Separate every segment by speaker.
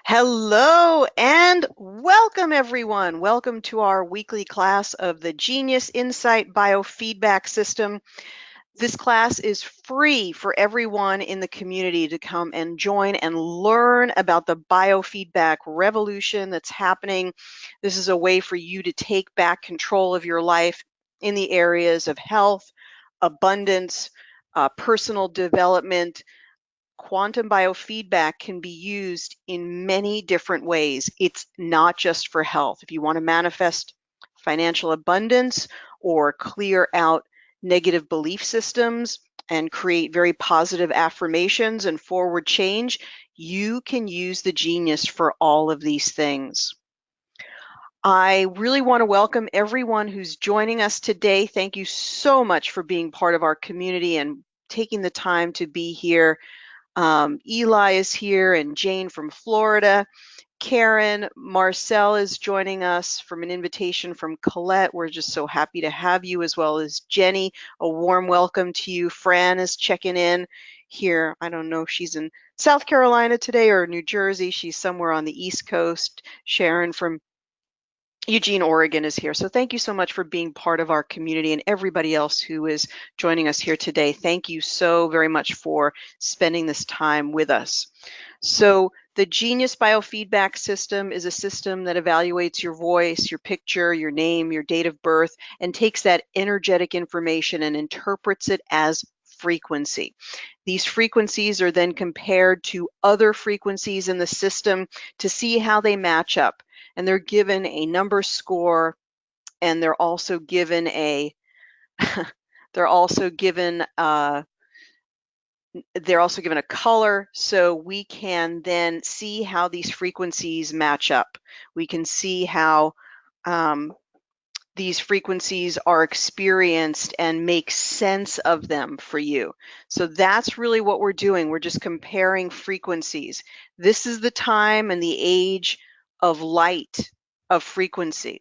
Speaker 1: Hello and welcome, everyone. Welcome to our weekly class of the Genius Insight Biofeedback System. This class is free for everyone in the community to come and join and learn about the biofeedback revolution that's happening. This is a way for you to take back control of your life in the areas of health, abundance, personal development. Quantum biofeedback can be used in many different ways. It's not just for health. If you want to manifest financial abundance or clear out negative belief systems and create very positive affirmations and forward change, you can use the genius for all of these things. I really want to welcome everyone who's joining us today. Thank you so much for being part of our community and taking the time to be here. Eli is here and Jane from Florida. Karen, Marcel is joining us from an invitation from Colette. We're just so happy to have you, as well as Jenny. A warm welcome to you. Fran is checking in here. I don't know if she's in South Carolina today or New Jersey. She's somewhere on the East Coast. Sharon from Eugene, Oregon is here. So thank you so much for being part of our community, and everybody else who is joining us here today. Thank you so very much for spending this time with us. So the Genius Biofeedback System is a system that evaluates your voice, your picture, your name, your date of birth, and takes that energetic information and interprets it as frequency. These frequencies are then compared to other frequencies in the system to see how they match up. And they're given a number score, and they're also given a they're also given a color, so we can then see how these frequencies match up. We can see how these frequencies are experienced and make sense of them for you. So that's really what we're doing. We're just comparing frequencies. This is the time and the age of light, of frequency.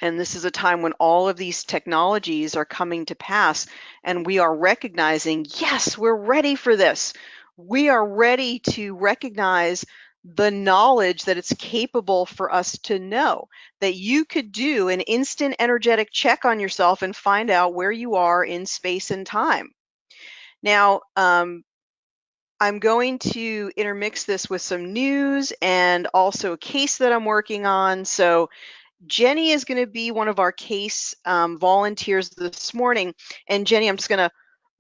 Speaker 1: And this is a time when all of these technologies are coming to pass, and we are recognizing, yes, we're ready for this. We are ready to recognize the knowledge that it's capable for us to know, that you could do an instant energetic check on yourself and find out where you are in space and time. Now, I'm going to intermix this with some news and also a case that I'm working on. So Jenny is going to be one of our case volunteers this morning. And Jenny, I'm just going to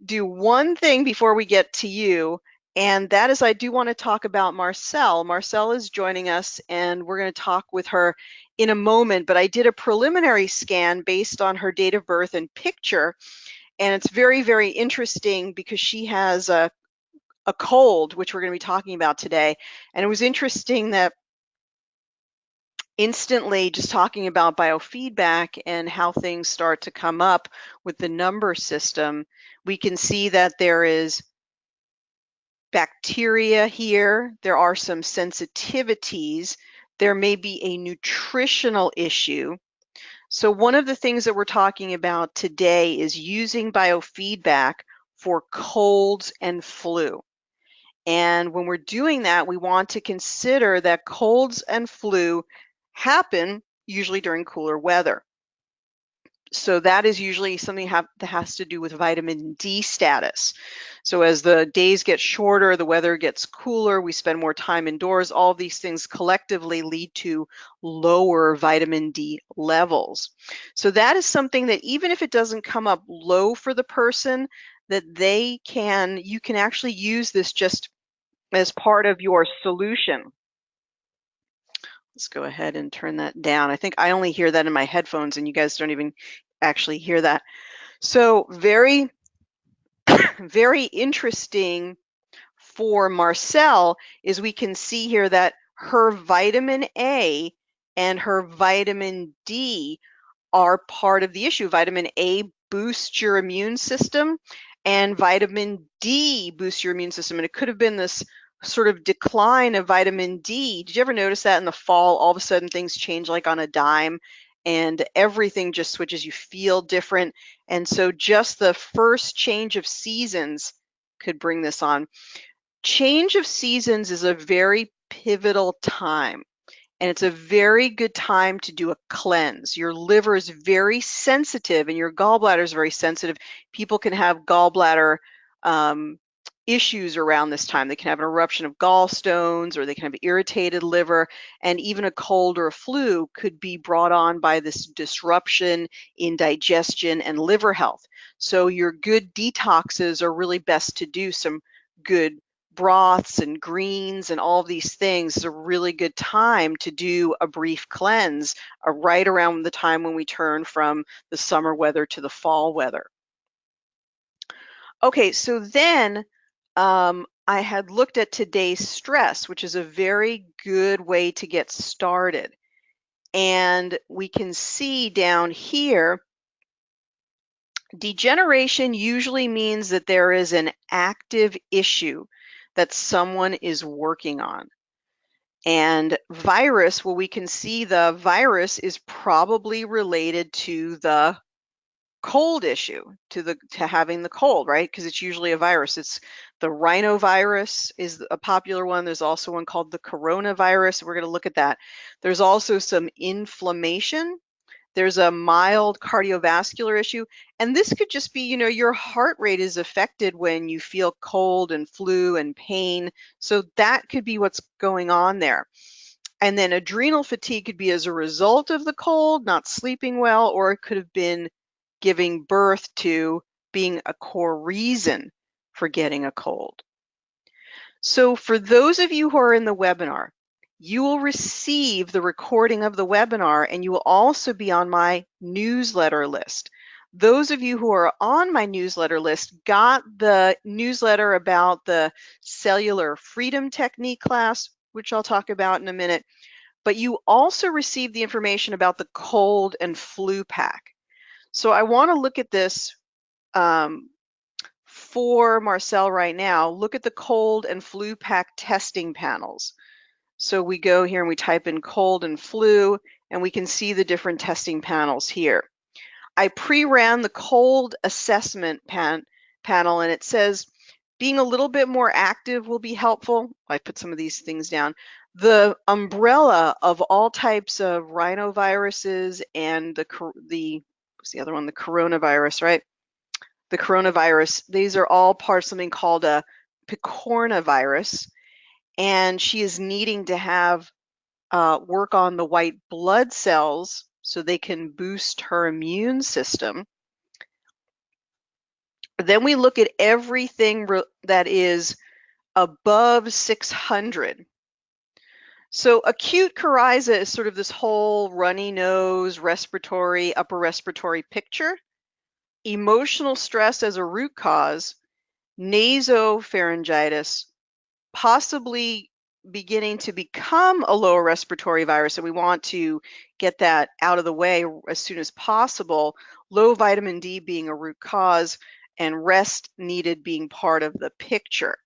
Speaker 1: do one thing before we get to you. And that is, I do want to talk about Marcel. Marcel is joining us, and we're going to talk with her in a moment. But I did a preliminary scan based on her date of birth and picture. And it's very, very interesting because she has a cold, which we're going to be talking about today. And it was interesting that instantly, just talking about biofeedback and how things start to come up with the number system, we can see that there is bacteria here. There are some sensitivities. There may be a nutritional issue. So one of the things that we're talking about today is using biofeedback for colds and flu. And when we're doing that, we want to consider that colds and flu happen usually during cooler weather. So that is usually something that has to do with vitamin D status. So as the days get shorter, the weather gets cooler, we spend more time indoors, all of these things collectively lead to lower vitamin D levels. So that is something that even if it doesn't come up low for the person, that you can actually use this just as part of your solution. Let's go ahead and turn that down. I think I only hear that in my headphones and you guys don't even actually hear that. So very, very interesting for Marcel is we can see here that her vitamin A and her vitamin D are part of the issue. Vitamin A boosts your immune system and vitamin D boosts your immune system. And it could have been this sort of decline of vitamin D. Did you ever notice that in the fall, all of a sudden things change like on a dime and everything just switches, you feel different. And so just the first change of seasons could bring this on. Change of seasons is a very pivotal time, and it's a very good time to do a cleanse. Your liver is very sensitive and your gallbladder is very sensitive. People can have gallbladder issues around this time. They can have an eruption of gall stones, or they can have irritated liver, and even a cold or a flu could be brought on by this disruption in digestion and liver health. So your good detoxes are really best to do some good broths and greens and all of these things. Is a really good time to do a brief cleanse right around the time when we turn from the summer weather to the fall weather. Okay, so then I had looked at today's stress, which is a very good way to get started. And we can see down here, degeneration usually means that there is an active issue that someone is working on. And virus, well, we can see the virus is probably related to the cold issue, to having the cold, right? Because it's usually a virus. It's the rhinovirus is a popular one. There's also one called the coronavirus. We're going to look at that. There's also some inflammation. There's a mild cardiovascular issue. And this could just be, your heart rate is affected when you feel cold and flu and pain. So that could be what's going on there. And then adrenal fatigue could be as a result of the cold, not sleeping well, or it could have been giving birth to being a core reason for getting a cold. So for those of you who are in the webinar, you will receive the recording of the webinar, and you will also be on my newsletter list. Those of you who are on my newsletter list got the newsletter about the Cellular Freedom Technique class, which I'll talk about in a minute, but you also received the information about the cold and flu pack. So I want to look at this for Marcel right now. Look at the cold and flu pack testing panels. So we go here and we type in cold and flu, and we can see the different testing panels here. I pre-ran the cold assessment panel, and it says being a little bit more active will be helpful. I put some of these things down. The umbrella of all types of rhinoviruses and what's the other one? The coronavirus, right? The coronavirus. These are all part of something called a picornavirus, and she is needing to have work on the white blood cells so they can boost her immune system. Then we look at everything that is above 600. So acute coryza is sort of this whole runny nose, respiratory, upper respiratory picture. Emotional stress as a root cause, nasopharyngitis, possibly beginning to become a lower respiratory virus, and we want to get that out of the way as soon as possible. Low vitamin D being a root cause, and rest needed being part of the picture.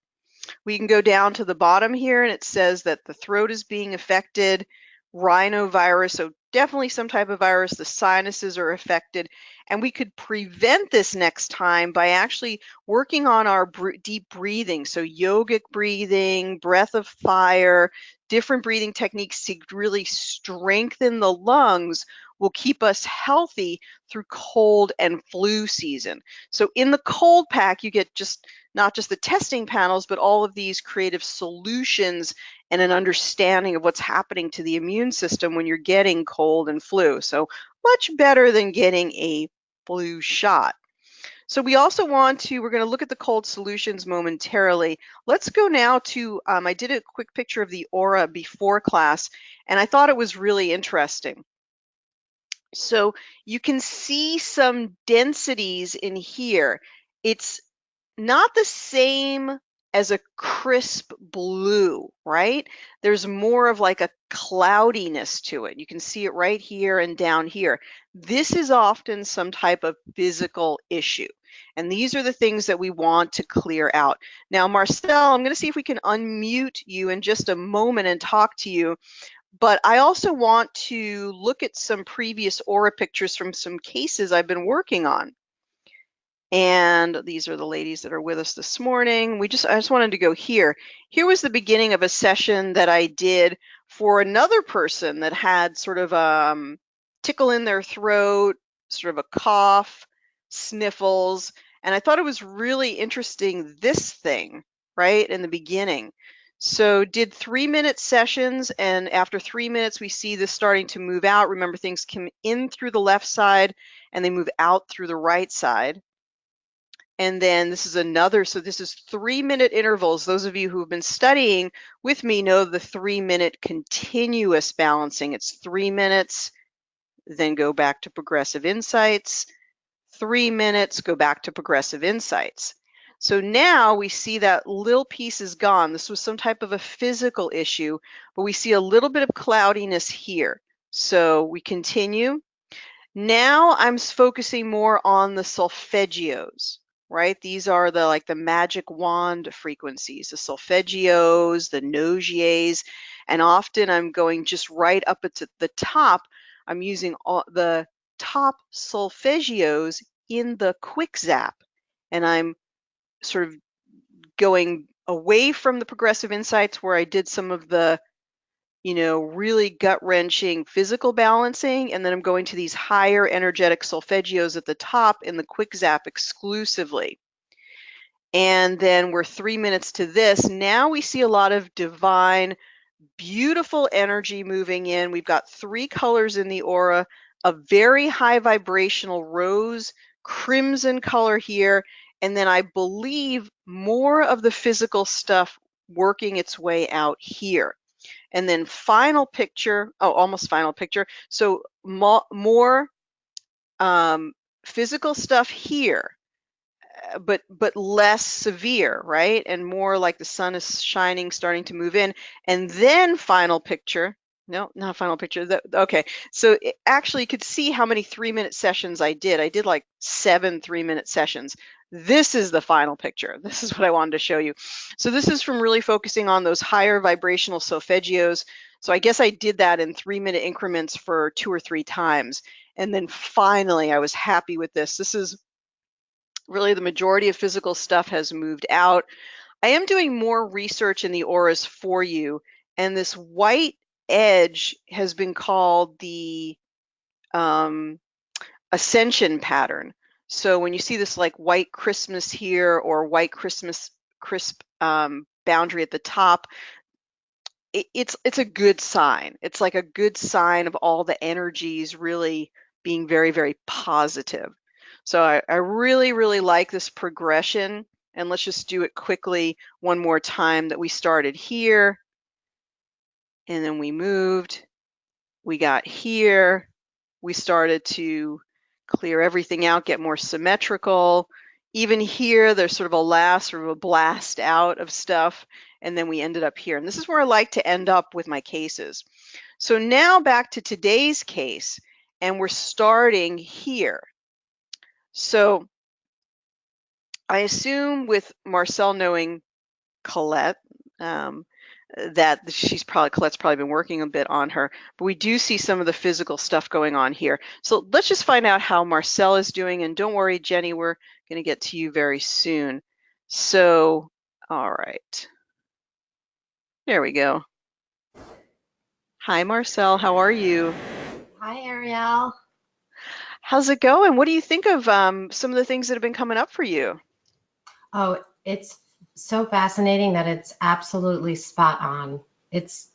Speaker 1: We can go down to the bottom here, and it says that the throat is being affected, rhinovirus, so definitely some type of virus, the sinuses are affected, and we could prevent this next time by actually working on our deep breathing. So yogic breathing, breath of fire, different breathing techniques to really strengthen the lungs will keep us healthy through cold and flu season. So in the cold pack, you get not just the testing panels, but all of these creative solutions and an understanding of what's happening to the immune system when you're getting cold and flu. So much better than getting a flu shot. So we're going to look at the cold solutions momentarily. Let's go now to, I did a quick picture of the aura before class, and I thought it was really interesting. So you can see some densities in here. It's not the same as a crisp blue, right? There's more of like a cloudiness to it. You can see it right here and down here. This is often some type of physical issue. And these are the things that we want to clear out. Now, Marcel, I'm going to see if we can unmute you in just a moment and talk to you. But I also want to look at some previous aura pictures from some cases I've been working on. And these are the ladies that are with us this morning. I just wanted to go here. Here was the beginning of a session that I did for another person that had sort of tickle in their throat, sort of a cough, sniffles, and I thought it was really interesting, this thing, right, in the beginning. So did 3-minute sessions, and after 3 minutes, we see this starting to move out. Remember, things come in through the left side and they move out through the right side. And then this is another, so this is 3-minute intervals. Those of you who have been studying with me know the 3-minute continuous balancing. It's 3 minutes, then go back to progressive insights. 3 minutes, go back to progressive insights. So now we see that little piece is gone. This was some type of a physical issue, but we see a little bit of cloudiness here. So we continue. Now I'm focusing more on the solfeggios, right? These are the magic wand frequencies, the solfeggios, the nogies, and often I'm going just right up at the top. I'm using all the top solfeggios in the quick zap, and I'm sort of going away from the progressive insights where I did some of the really gut-wrenching physical balancing, and then I'm going to these higher energetic solfeggios at the top in the quick zap exclusively. And then we're 3 minutes to this. Now we see a lot of divine, beautiful energy moving in. We've got 3 colors in the aura, a very high vibrational rose, crimson color here, and then I believe more of the physical stuff working its way out here. And then final picture, oh, almost final picture. So more physical stuff here, but less severe, right? And more like the sun is shining, starting to move in. And then final picture. No, not final picture. Okay, so actually you could see how many 3-minute sessions I did. I did like 7 3-minute sessions. This is the final picture. This is what I wanted to show you. So this is from really focusing on those higher vibrational solfeggios. So I guess I did that in 3-minute increments for 2 or 3 times. And then finally, I was happy with this. This is really the majority of physical stuff has moved out. I am doing more research in the auras for you, and this white edge has been called the Ascension Pattern. So when you see this like white Christmas here or white Christmas crisp boundary at the top, it's a good sign. It's like a good sign of all the energies really being very, very positive. So I really, really like this progression. And let's just do it quickly one more time, that we started here and then we moved. We got here. We started to clear everything out, get more symmetrical. Even here, there's sort of a blast out of stuff. And then we ended up here. And this is where I like to end up with my cases. So now back to today's case, and we're starting here. So I assume with Marcel knowing Colette, that Colette's probably been working a bit on her, but we do see some of the physical stuff going on here. So let's just find out how Marcel is doing, and don't worry, Jenny, we're going to get to you very soon. So, all right. There we go. Hi, Marcel. How are you?
Speaker 2: Hi, Ariel.
Speaker 1: How's it going? What do you think of some of the things that have been coming up for you?
Speaker 2: Oh, it's so fascinating that it's absolutely spot on. It's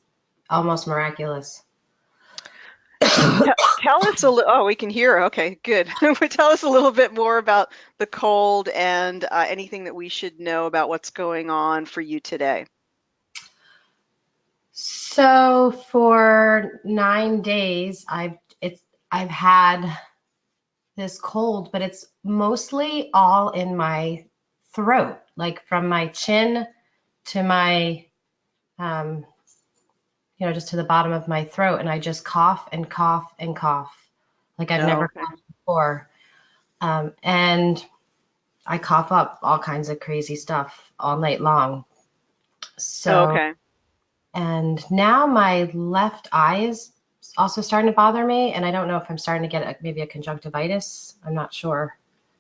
Speaker 2: almost miraculous.
Speaker 1: Tell us a little. Oh, we can hear. Okay, good. Tell us a little bit more about the cold and anything that we should know about what's going on for you today.
Speaker 2: So for 9 days, I've had this cold, but it's mostly all in my throat, like from my chin to my, um, just to the bottom of my throat, and I just cough and cough and cough, like I've
Speaker 1: Oh,
Speaker 2: never
Speaker 1: okay.
Speaker 2: coughed before. And I cough up all kinds of crazy stuff all night long.
Speaker 1: Oh,
Speaker 2: So,
Speaker 1: okay.
Speaker 2: and now my left eye is also starting to bother me, and I don't know if I'm starting to get maybe a conjunctivitis. I'm not sure.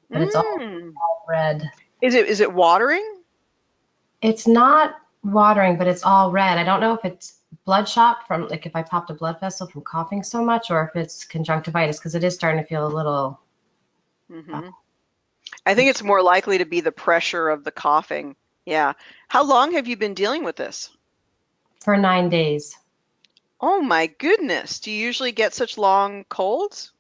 Speaker 2: but it's
Speaker 1: Mm.
Speaker 2: all red.
Speaker 1: Is it watering?
Speaker 2: It's not watering, but it's all red. I don't know if it's bloodshot from, like, if I popped a blood vessel from coughing so much, or if it's conjunctivitis, because it is starting to feel a little. uh,
Speaker 1: Hmm. I think it's more likely to be the pressure of the coughing. Yeah. How long have you been dealing with this?
Speaker 2: for 9 days.
Speaker 1: Oh my goodness. Do you usually get such long colds?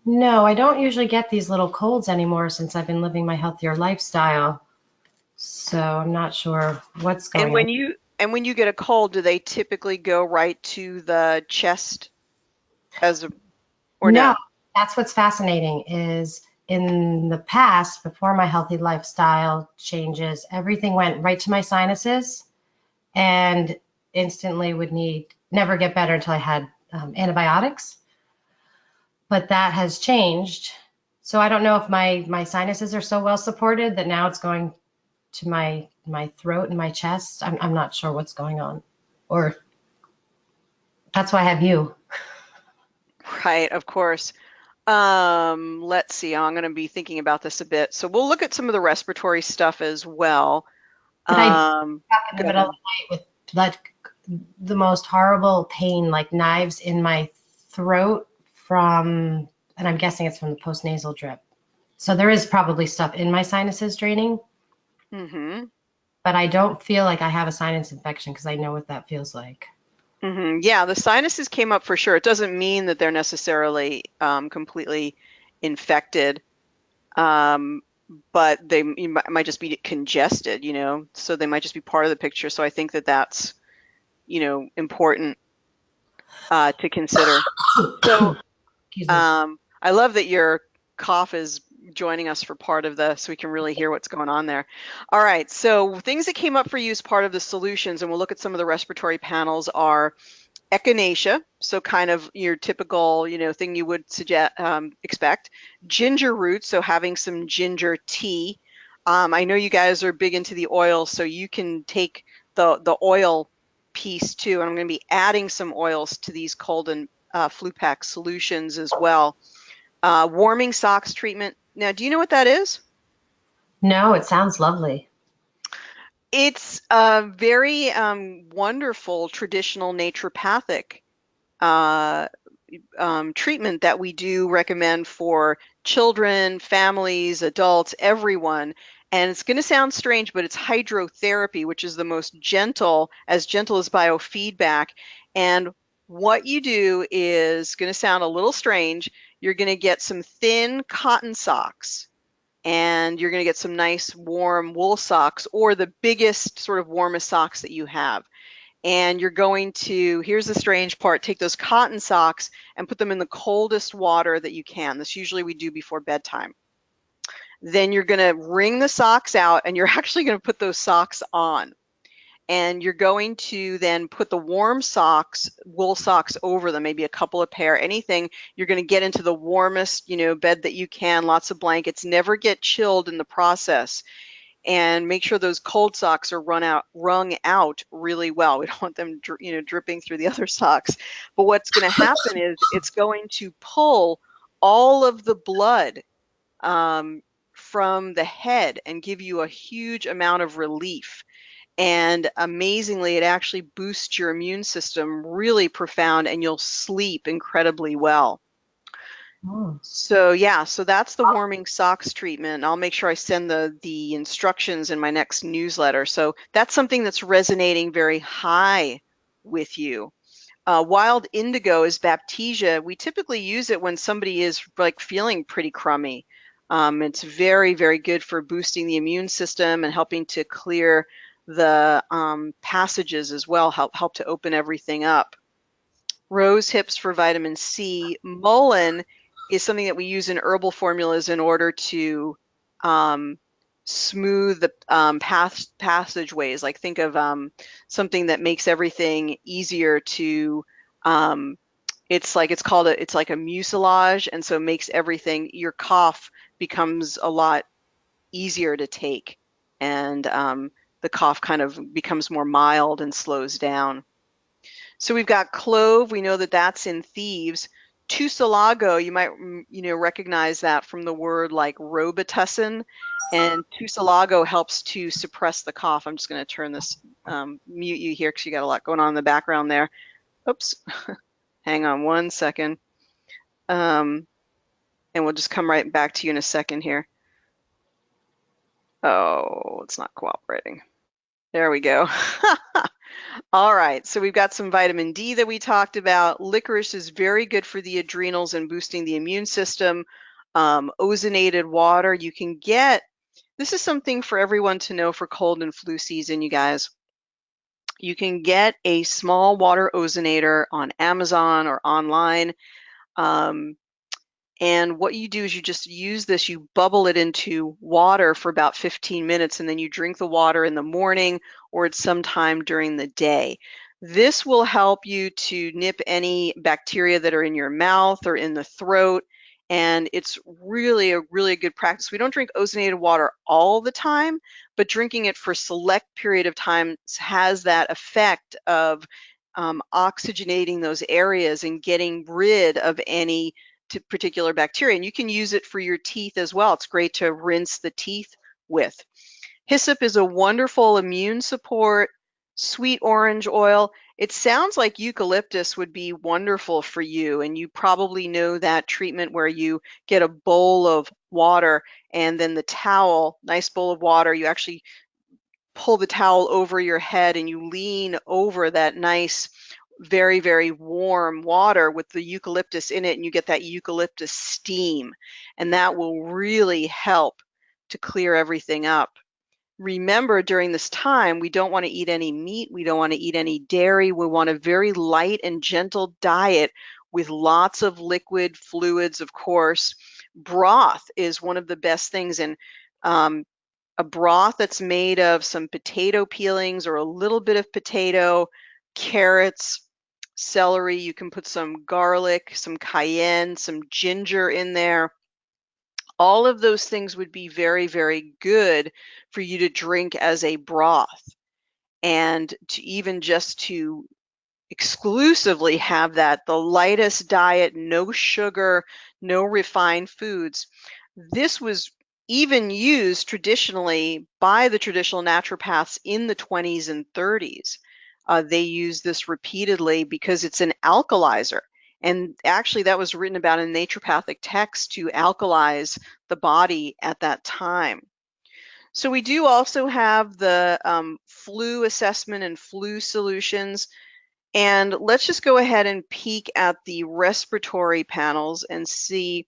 Speaker 2: No, I don't usually get these little colds anymore since I've been living my healthier lifestyle. So I'm not sure what's
Speaker 1: And
Speaker 2: going on.
Speaker 1: when you get a cold, do they typically go right to the chest as a, or
Speaker 2: No,
Speaker 1: no?
Speaker 2: that's what's fascinating is in the past, before my healthy lifestyle changes, everything went right to my sinuses and instantly would need never get better until I had antibiotics. But that has changed. So I don't know if my sinuses are so well supported that now it's going to my throat and my chest. I'm not sure what's going on. Or that's why I have you.
Speaker 1: Right, of course. Let's see. I'm going to be thinking about this a bit. So we'll look at some of the respiratory stuff as well.
Speaker 2: But I wake
Speaker 1: Um,
Speaker 2: up in the
Speaker 1: Go
Speaker 2: middle of
Speaker 1: ahead.
Speaker 2: the night with like the most horrible pain, like knives in my throat from, and I'm guessing it's from the postnasal drip. So there is probably stuff in my sinuses draining,
Speaker 1: Mm-hmm.
Speaker 2: but I don't feel like I have a sinus infection because I know what that feels like.
Speaker 1: Mm-hmm. Yeah, the sinuses came up for sure. It doesn't mean that they're necessarily completely infected, um, but they might just be congested, so they might just be part of the picture. So I think that that's, important to consider. So
Speaker 2: Excuse me.
Speaker 1: I love that your cough is joining us for part of the, so we can really hear what's going on there. All right, so things that came up for you as part of the solutions, and we'll look at some of the respiratory panels, are echinacea, so kind of your typical, thing you would suggest, expect. Ginger root, so having some ginger tea. I know you guys are big into the oil, so you can take the oil piece too, and I'm going to be adding some oils to these cold and flu pack solutions as well. Warming socks treatment. Now, do you know what that is?
Speaker 2: No, it sounds lovely.
Speaker 1: It's a very wonderful traditional naturopathic uh, treatment that we do recommend for children, families, adults, everyone. And it's going to sound strange, but it's hydrotherapy, which is the most gentle as biofeedback. And what you do is going to sound a little strange. You're going to get some thin cotton socks, and you're going to get some nice warm wool socks, or the biggest, sort of warmest socks that you have. And you're going to, here's the strange part, take those cotton socks and put them in the coldest water that you can. This usually we do before bedtime. Then you're going to wring the socks out, and you're actually going to put those socks on. And you're going to then put the warm socks, wool socks, over them, maybe a couple of pair, anything. You're going to get into the warmest, bed that you can, lots of blankets. Never get chilled in the process, and make sure those cold socks are wrung out really well. We don't want them, dripping through the other socks. But what's going to happen is it's going to pull all of the blood um, from the head and give you a huge amount of relief. And amazingly, it actually boosts your immune system really profound, and you'll sleep incredibly well.
Speaker 2: Oh.
Speaker 1: So yeah, so that's the warming socks treatment. I'll make sure I send the instructions in my next newsletter. So that's something that's resonating very high with you. Wild indigo is baptisia. We typically use it when somebody is like feeling pretty crummy. It's very, very good for boosting the immune system and helping to clear the passages as well, help to open everything up. Rose hips for vitamin C. Mullein is something that we use in herbal formulas in order to um, smooth the passageways. Like, think of something that makes everything easier to. Um, it's like a mucilage, and so it makes everything, your cough becomes a lot easier to take, and the cough kind of becomes more mild and slows down. So we've got clove. We know that that's in thieves. Tussilago, you might recognize that from the word like Robitussin, and Tussilago helps to suppress the cough. I'm just going to turn this, mute you here because you got a lot going on in the background there. Oops, hang on one second. And we'll just come right back to you in a second here. Oh, it's not cooperating. There we go. All right, so we've got some vitamin D that we talked about. Licorice is very good for the adrenals and boosting the immune system. Ozonated water, you can get, this is something for everyone to know for cold and flu season, you guys. You can get a small water ozonator on Amazon or online. And what you do is you just use this, you bubble it into water for about 15 minutes, and then you drink the water in the morning or at some time during the day. This will help you to nip any bacteria that are in your mouth or in the throat. And it's really a really good practice. We don't drink ozonated water all the time, but drinking it for a select period of time has that effect of oxygenating those areas and getting rid of any particular bacteria. And you can use it for your teeth as well. It's great to rinse the teeth with. Hyssop is a wonderful immune support. Sweet orange oil. It sounds like eucalyptus would be wonderful for you, and you probably know that treatment where you get a bowl of water and then the towel, nice bowl of water, you actually pull the towel over your head and you lean over that nice, very, very warm water with the eucalyptus in it, and you get that eucalyptus steam, and that will really help to clear everything up. Remember, during this time, we don't want to eat any meat, we don't want to eat any dairy, we want a very light and gentle diet with lots of liquid fluids, of course. Broth is one of the best things, and a broth that's made of some potato peelings or a little bit of potato, carrots, celery. You can put some garlic, some cayenne, some ginger in there. All of those things would be very, very good for you to drink as a broth. And to even just to exclusively have that, the lightest diet, no sugar, no refined foods. This was even used traditionally by the traditional naturopaths in the 20s and 30s. They use this repeatedly because it's an alkalizer. And actually that was written about in naturopathic texts to alkalize the body at that time. So we do also have the flu assessment and flu solutions. And let's just go ahead and peek at the respiratory panels and see,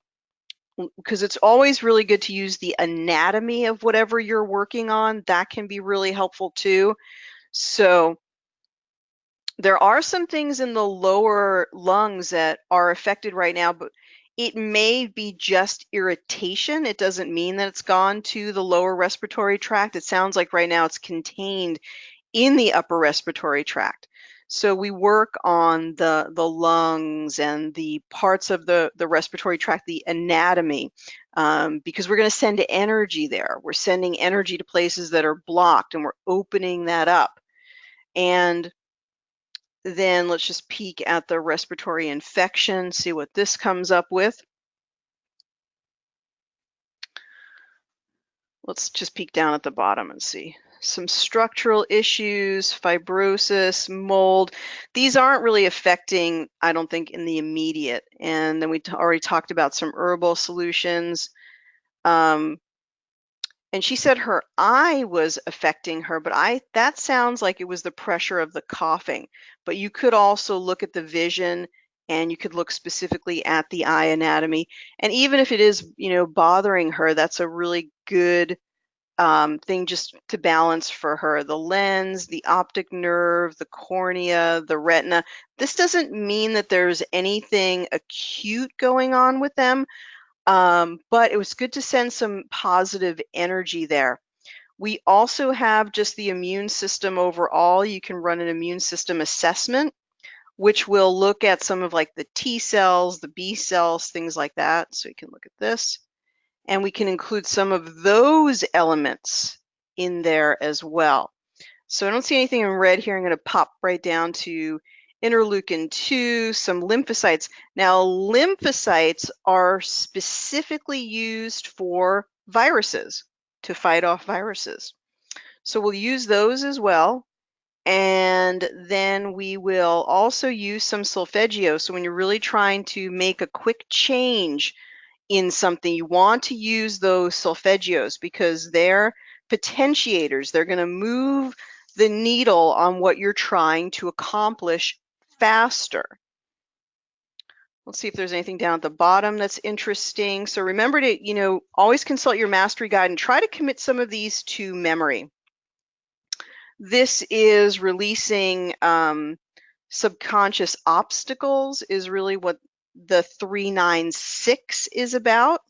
Speaker 1: because it's always really good to use the anatomy of whatever you're working on. That can be really helpful too. So there are some things in the lower lungs that are affected right now, but it may be just irritation. It doesn't mean that it's gone to the lower respiratory tract. It sounds like right now it's contained in the upper respiratory tract. So we work on the lungs and the parts of the respiratory tract, the anatomy, because we're going to send energy there. We're sending energy to places that are blocked, and we're opening that up. And then let's just peek at the respiratory infection, see what this comes up with. Let's just peek down at the bottom and see. Some structural issues, fibrosis, mold. These aren't really affecting, I don't think, in the immediate. And then we already talked about some herbal solutions. And she said her eye was affecting her, but that sounds like it was the pressure of the coughing. But you could also look at the vision, and you could look specifically at the eye anatomy. And even if it is, bothering her, that's a really good thing just to balance for her. The lens, the optic nerve, the cornea, the retina. This doesn't mean that there's anything acute going on with them, but it was good to send some positive energy there. We also have just the immune system overall. You can run an immune system assessment, which will look at some of like the T cells, the B cells, things like that. So you can look at this. And we can include some of those elements in there as well. So I don't see anything in red here. I'm going to pop right down to interleukin-2, some lymphocytes. Now, lymphocytes are specifically used for viruses, to fight off viruses. So we'll use those as well. And then we will also use some solfeggio. So when you're really trying to make a quick change in something, you want to use those solfeggios because they're potentiators. They're going to move the needle on what you're trying to accomplish faster. Let's see if there's anything down at the bottom that's interesting. So remember to, always consult your mastery guide and try to commit some of these to memory. This is releasing subconscious obstacles is really what the 396 is about.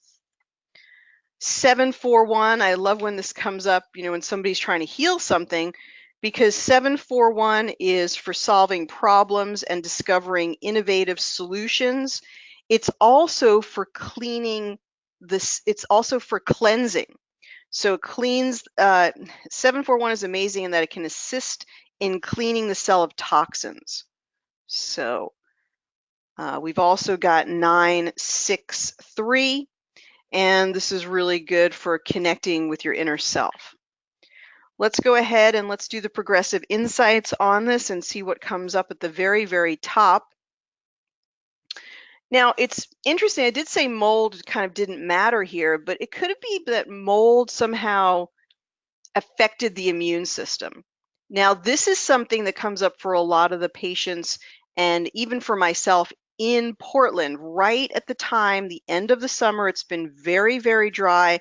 Speaker 1: 741, I love when this comes up, when somebody's trying to heal something, because 741 is for solving problems and discovering innovative solutions. It's also for cleaning this, it's also for cleansing. So it cleans, 741 is amazing in that it can assist in cleaning the cell of toxins. So we've also got 963. And this is really good for connecting with your inner self. Let's go ahead and let's do the progressive insights on this and see what comes up at the very, very top. Now, it's interesting. I did say mold kind of didn't matter here, but it could be that mold somehow affected the immune system. Now, this is something that comes up for a lot of the patients and even for myself in Portland, right at the time, the end of the summer. It's been very, very dry.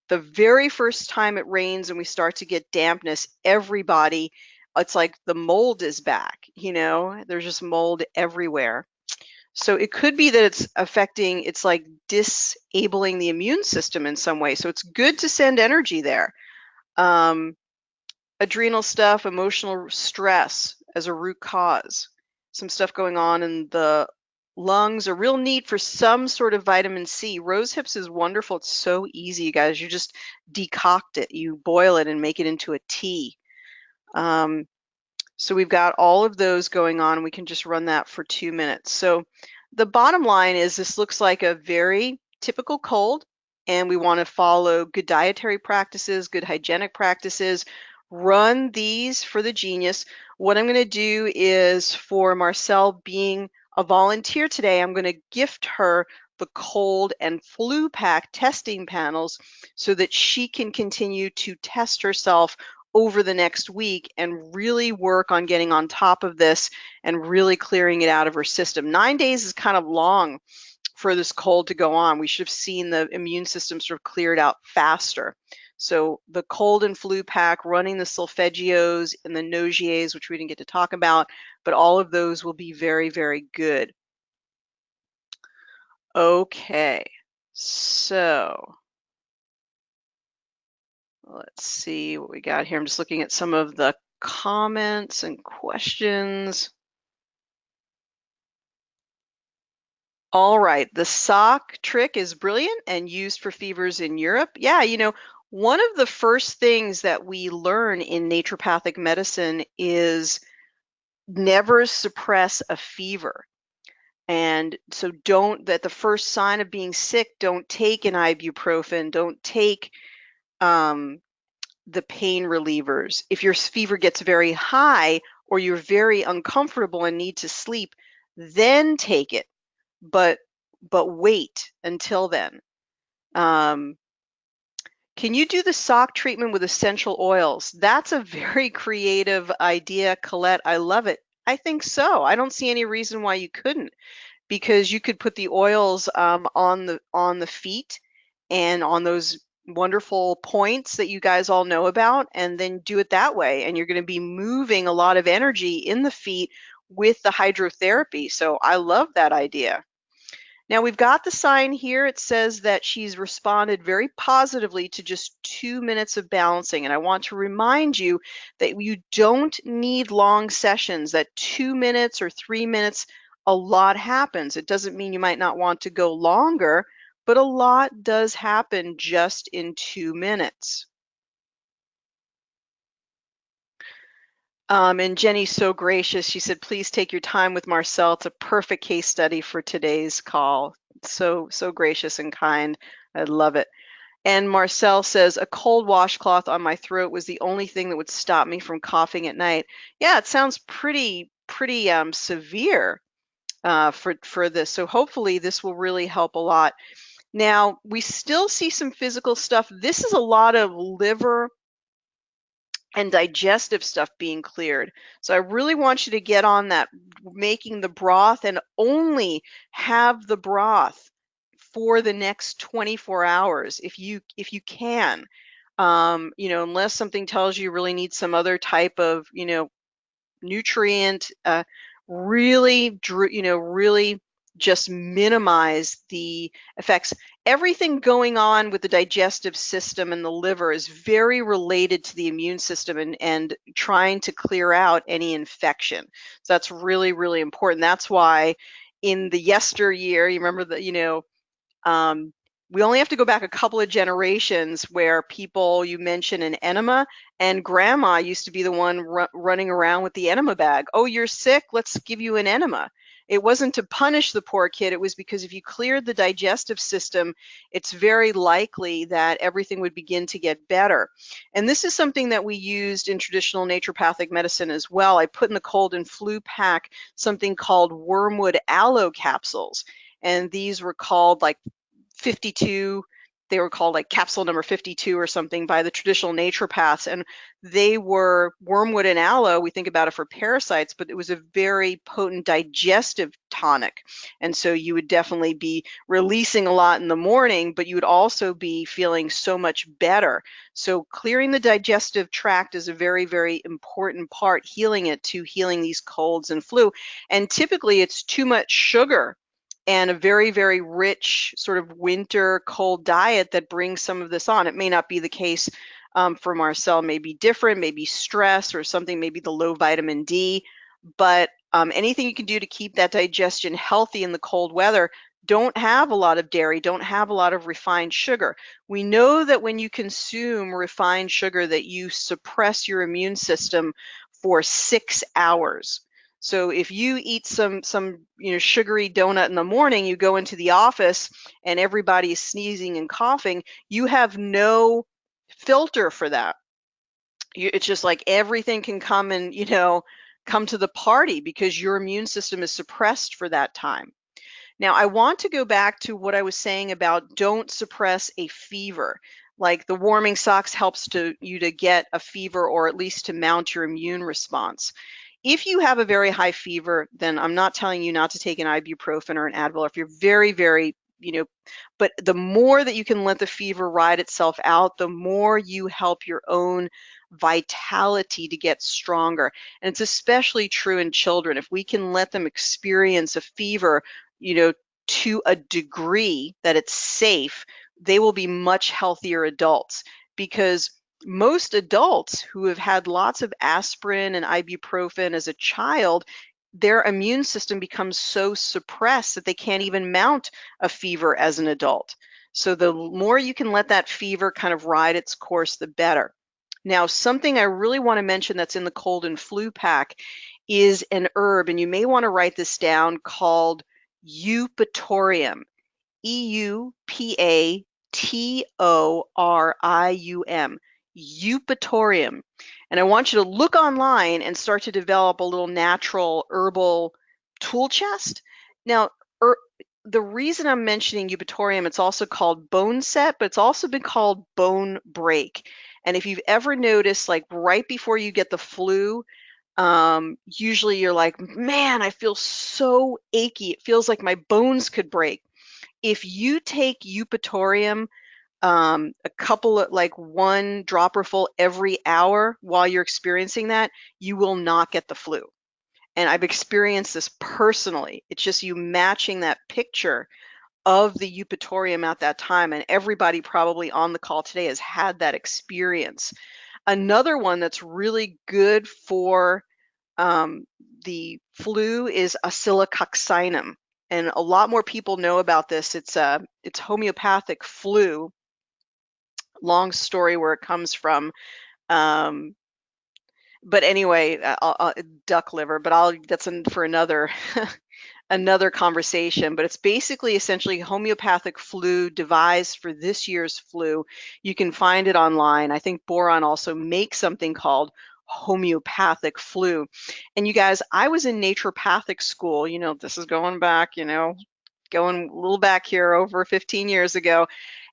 Speaker 1: The very first time it rains and we start to get dampness, everybody, it's like the mold is back, there's just mold everywhere. So it could be that it's affecting, it's like disabling the immune system in some way. So it's good to send energy there. Adrenal stuff, emotional stress as a root cause, some stuff going on in the lungs, a real need for some sort of vitamin C. Rose hips is wonderful. It's so easy, you guys. You just decoct it. You boil it and make it into a tea. So we've got all of those going on. We can just run that for 2 minutes. So the bottom line is this looks like a very typical cold, and we want to follow good dietary practices, good hygienic practices. Run these for the genius. What I'm going to do is, for Marcel being a volunteer today, I'm going to gift her the cold and flu pack testing panels so that she can continue to test herself over the next week and really work on getting on top of this and really clearing it out of her system. 9 days is kind of long for this cold to go on. We should have seen the immune system sort of cleared out faster. So the cold and flu pack, running the solfeggios and the nogiers, which we didn't get to talk about, but all of those will be very, very good. Okay, so let's see what we got here. I'm just looking at some of the comments and questions. All right, the sock trick is brilliant and used for fevers in Europe. Yeah, one of the first things that we learn in naturopathic medicine is never suppress a fever. And so at the first sign of being sick, don't take an ibuprofen, don't take the pain relievers. If your fever gets very high or you're very uncomfortable and need to sleep, then take it. But wait until then. Can you do the sock treatment with essential oils? That's a very creative idea, Colette. I love it. I think so. I don't see any reason why you couldn't, because you could put the oils on the feet and on those wonderful points that you guys all know about, and then do it that way. And you're going to be moving a lot of energy in the feet with the hydrotherapy. So I love that idea. Now we've got the sign here. It says that she's responded very positively to just 2 minutes of balancing. And I want to remind you that you don't need long sessions, that 2 minutes or 3 minutes, a lot happens. It doesn't mean you might not want to go longer, but a lot does happen just in 2 minutes. And Jenny's so gracious. She said, please take your time with Marcel. It's a perfect case study for today's call. So, so gracious and kind. I love it. And Marcel says, a cold washcloth on my throat was the only thing that would stop me from coughing at night. Yeah, it sounds pretty severe for this. So hopefully this will really help a lot. Now, we still see some physical stuff. This is a lot of liver and digestive stuff being cleared. So I really want you to get on that, making the broth, and only have the broth for the next 24 hours if you can. Unless something tells you really need some other type of, nutrient, really just minimize the effects. Everything going on with the digestive system and the liver is very related to the immune system and trying to clear out any infection. So that's really, really important. That's why in the yesteryear, you remember that, um, we only have to go back a couple of generations where people, you mention an enema, and grandma used to be the one running around with the enema bag. Oh, you're sick? Let's give you an enema. It wasn't to punish the poor kid. It was because if you cleared the digestive system, it's very likely that everything would begin to get better. And this is something that we used in traditional naturopathic medicine as well. I put in the cold and flu pack something called wormwood aloe capsules. And these were called like 52, they were called like capsule number 52 or something by the traditional naturopaths, and they were wormwood and aloe. We think about it for parasites, but it was a very potent digestive tonic, and so you would definitely be releasing a lot in the morning, but you would also be feeling so much better. So clearing the digestive tract is a very, very important part, healing it, to healing these colds and flu. And typically it's too much sugar and a very, very rich sort of winter cold diet that brings some of this on. It may not be the case for Marcel, may be different, maybe stress or something, maybe the low vitamin D, but anything you can do to keep that digestion healthy in the cold weather. Don't have a lot of dairy, don't have a lot of refined sugar. We know that when you consume refined sugar that you suppress your immune system for 6 hours. So if you eat some sugary donut in the morning, you go into the office and everybody is sneezing and coughing, you have no filter for that. It's just like everything can come and come to the party because your immune system is suppressed for that time. Now, I want to go back to what I was saying about don't suppress a fever. Like the warming socks helps you to get a fever, or at least to mount your immune response. If you have a very high fever, then I'm not telling you not to take an ibuprofen or an Advil. If you're very, very, but the more that you can let the fever ride itself out, the more you help your own vitality to get stronger. And it's especially true in children. If we can let them experience a fever, to a degree that it's safe, they will be much healthier adults, because most adults who have had lots of aspirin and ibuprofen as a child, their immune system becomes so suppressed that they can't even mount a fever as an adult. So the more you can let that fever kind of ride its course, the better. Now, something I really want to mention that's in the cold and flu pack is an herb, and you may want to write this down, called Eupatorium. Eupatorium. Eupatorium. And I want you to look online and start to develop a little natural herbal tool chest. Now, the reason I'm mentioning Eupatorium, it's also called bone set, but it's also been called bone break. And if you've ever noticed, like right before you get the flu, usually you're like, man, I feel so achy. It feels like my bones could break. If you take Eupatorium, a couple of, like, one dropper full every hour while you're experiencing that, you will not get the flu. And I've experienced this personally. It's just you matching that picture of the Eupatorium at that time, and everybody probably on the call today has had that experience. Another one that's really good for the flu is Oscillococcinum, and a lot more people know about this. It's homeopathic flu. Long story where it comes from. Um, But anyway, duck liver, but that's for another another conversation. But it's basically essentially homeopathic flu devised for this year's flu. You can find it online. I think Boron also makes something called homeopathic flu. And you guys, I was in naturopathic school. This is going back, going a little back here over 15 years ago.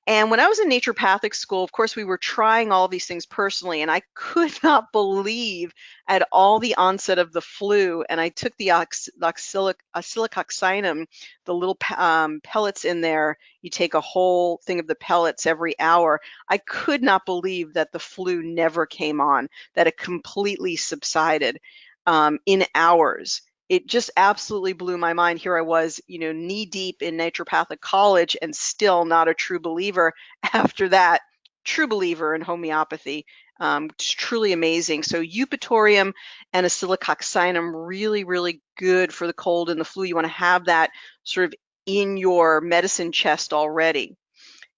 Speaker 1: And when I was in naturopathic school, of course, we were trying all these things personally, and I could not believe at all the onset of the flu. And I took the oscillococcinum, the little pellets in there. You take a whole thing of the pellets every hour. I could not believe that the flu never came on, that it completely subsided in hours. It just absolutely blew my mind. Here I was, knee deep in naturopathic college and still not a true believer. After that, true believer in homeopathy. It's truly amazing. So Eupatorium and oscillococcinum, really, really good for the cold and the flu. You want to have that sort of in your medicine chest already.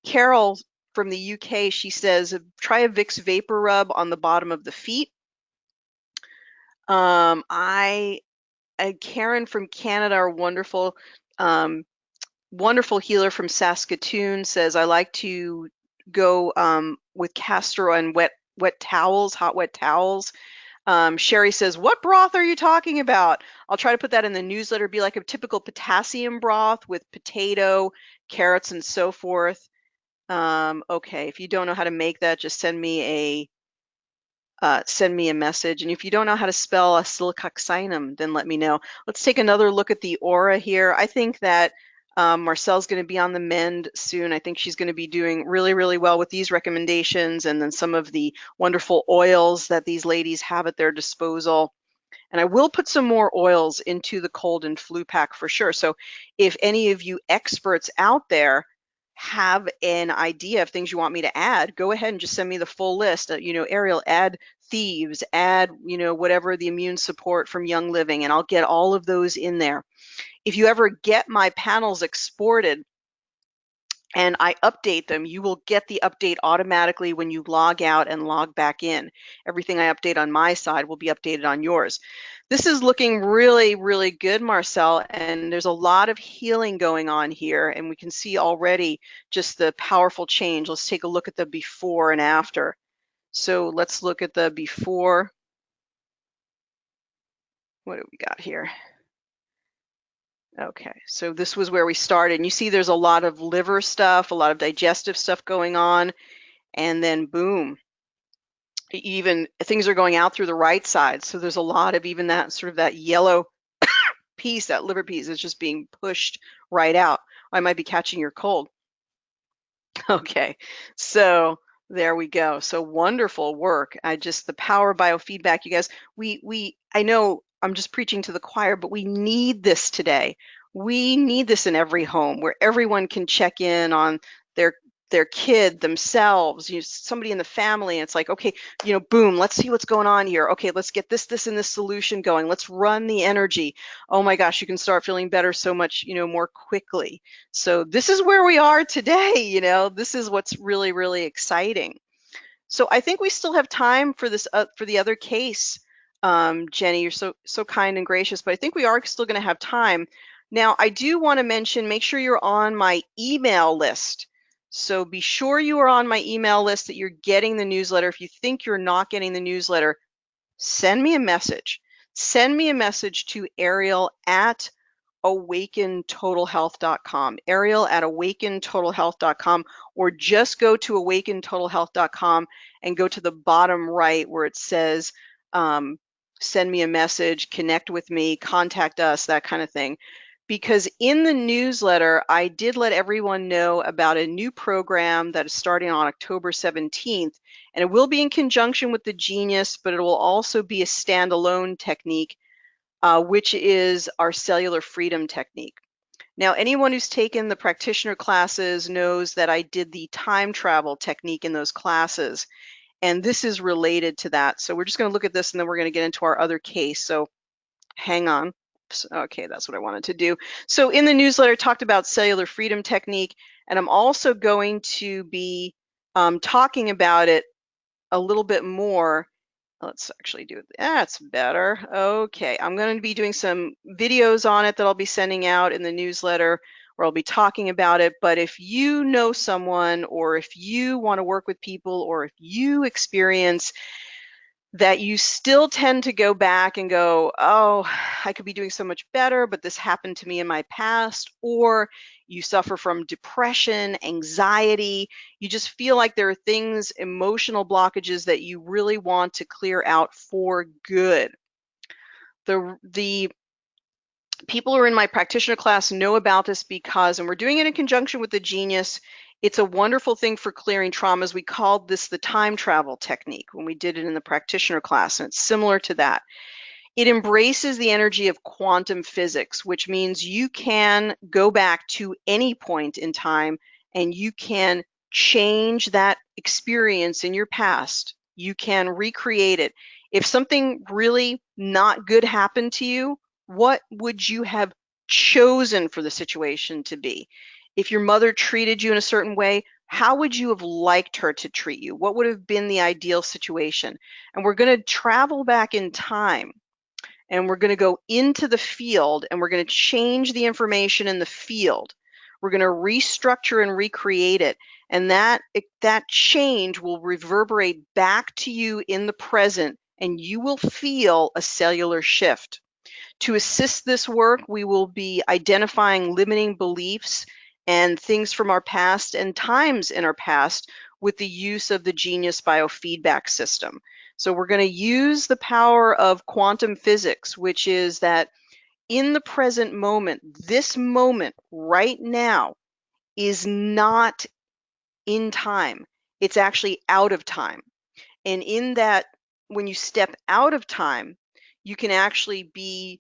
Speaker 1: Carol from the UK, she says, try a Vicks Vapor Rub on the bottom of the feet. Karen from Canada, our wonderful healer from Saskatoon, says, I like to go with castor oil and wet towels, hot wet towels. Sherry says, what broth are you talking about? I'll try to put that in the newsletter. Be like a typical potassium broth with potato, carrots, and so forth. Okay, if you don't know how to make that, just send me a message. And if you don't know how to spell oscillococcinum, then let me know. Let's take another look at the aura here. I think that Marcel's going to be on the mend soon. I think she's going to be doing really, really well with these recommendations and then some of the wonderful oils that these ladies have at their disposal. And I will put some more oils into the cold and flu pack for sure. So if any of you experts out there have an idea of things you want me to add, go ahead and just send me the full list. Ariel, add thieves, add, whatever the immune support from Young Living, and I'll get all of those in there. If you ever get my panels exported and I update them, you will get the update automatically when you log out and log back in. Everything I update on my side will be updated on yours. This is looking really, really good, Marcel, and there's a lot of healing going on here, and we can see already just the powerful change. Let's take a look at the before and after. So let's look at the before. What do we got here? Okay, so this was where we started, and you see there's a lot of liver stuff, a lot of digestive stuff going on, and then boom, even things are going out through the right side. So there's a lot of even that sort of that yellow piece, that liver piece is just being pushed right out. I might be catching your cold. Okay, so there we go. So wonderful work. The power of biofeedback, you guys, I know I'm just preaching to the choir, but we need this today. We need this in every home where everyone can check in on their kid, themselves, somebody in the family. And it's like, okay, boom, let's see what's going on here. Okay, let's get this and this solution going. Let's run the energy. Oh my gosh, you can start feeling better so much, more quickly. So this is where we are today. This is what's really, really exciting. So I think we still have time for this, for the other case. Jenny, you're so kind and gracious, but I think we are still going to have time. Now, I do want to mention, make sure you're on my email list. So be sure you are on my email list, that you're getting the newsletter. If you think you're not getting the newsletter, send me a message. Send me a message to Ariel at awakentotalhealth.com, Ariel at awakentotalhealth.com, or just go to awakentotalhealth.com and go to the bottom right where it says send me a message, connect with me, contact us, that kind of thing. Because in the newsletter, I did let everyone know about a new program that is starting on October 17th, and it will be in conjunction with the Genius, but it will also be a standalone technique, which is our cellular freedom technique. Now, anyone who's taken the practitioner classes knows that I did the time travel technique in those classes, and this is related to that. So we're just going to look at this, and then we're going to get into our other case. So hang on. Okay, that's what I wanted to do. So in the newsletter, I talked about cellular freedom technique, and I'm also going to be talking about it a little bit more let's actually do it. That's better. Okay, I'm going to be doing some videos on it that I'll be sending out in the newsletter, where I'll be talking about it. But if you know someone, or if you want to work with people, or if you experience that you still tend to go back and go, oh, I could be doing so much better, but this happened to me in my past, or you suffer from depression, anxiety, you just feel like there are things, emotional blockages that you really want to clear out for good. The people who are in my practitioner class know about this because, and we're doing it in conjunction with the Genius, it's a wonderful thing for clearing traumas. We called this the time travel technique when we did it in the practitioner class, and it's similar to that. It embraces the energy of quantum physics, which means you can go back to any point in time and you can change that experience in your past. You can recreate it. If something really not good happened to you, what would you have chosen for the situation to be? If your mother treated you in a certain way, how would you have liked her to treat you? What would have been the ideal situation? And we're going to travel back in time, and we're going to go into the field, and we're going to change the information in the field. We're going to restructure and recreate it. And that change will reverberate back to you in the present, and you will feel a cellular shift. To assist this work, we will be identifying limiting beliefs and things from our past and times in our past with the use of the Genius Biofeedback system. So we're going to use the power of quantum physics, which is that in the present moment, this moment right now is not in time. It's actually out of time. And in that, when you step out of time, you can actually be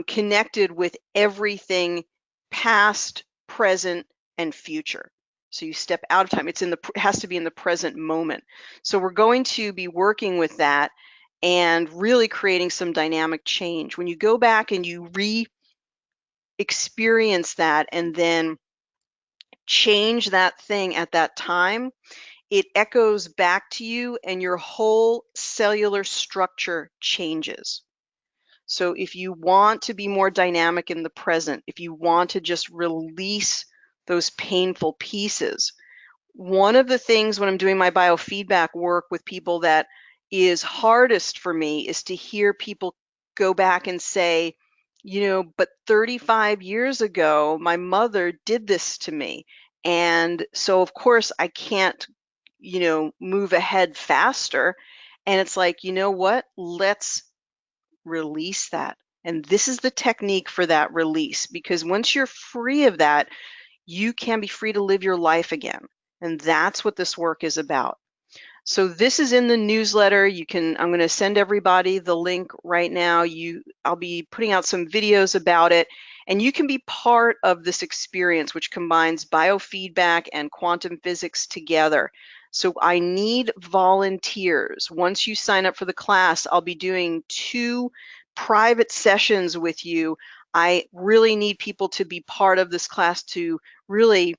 Speaker 1: connected with everything past, present, and future. So you step out of time. It has to be in the present moment. So we're going to be working with that and really creating some dynamic change. When you go back and you re-experience that and then change that thing at that time, it echoes back to you and your whole cellular structure changes. So if you want to be more dynamic in the present, if you want to just release those painful pieces, one of the things when I'm doing my biofeedback work with people that is hardest for me is to hear people go back and say, but 35 years ago, my mother did this to me. And so, of course, I can't, move ahead faster. And it's like, you know what? Let's release that. And this is the technique for that release, because once you're free of that, you can be free to live your life again. And that's what this work is about. So this is in the newsletter. I'm going to send everybody the link right now. I'll be putting out some videos about it, and you can be part of this experience, which combines biofeedback and quantum physics together. So I need volunteers. Once you sign up for the class, I'll be doing 2 private sessions with you. I really need people to be part of this class to really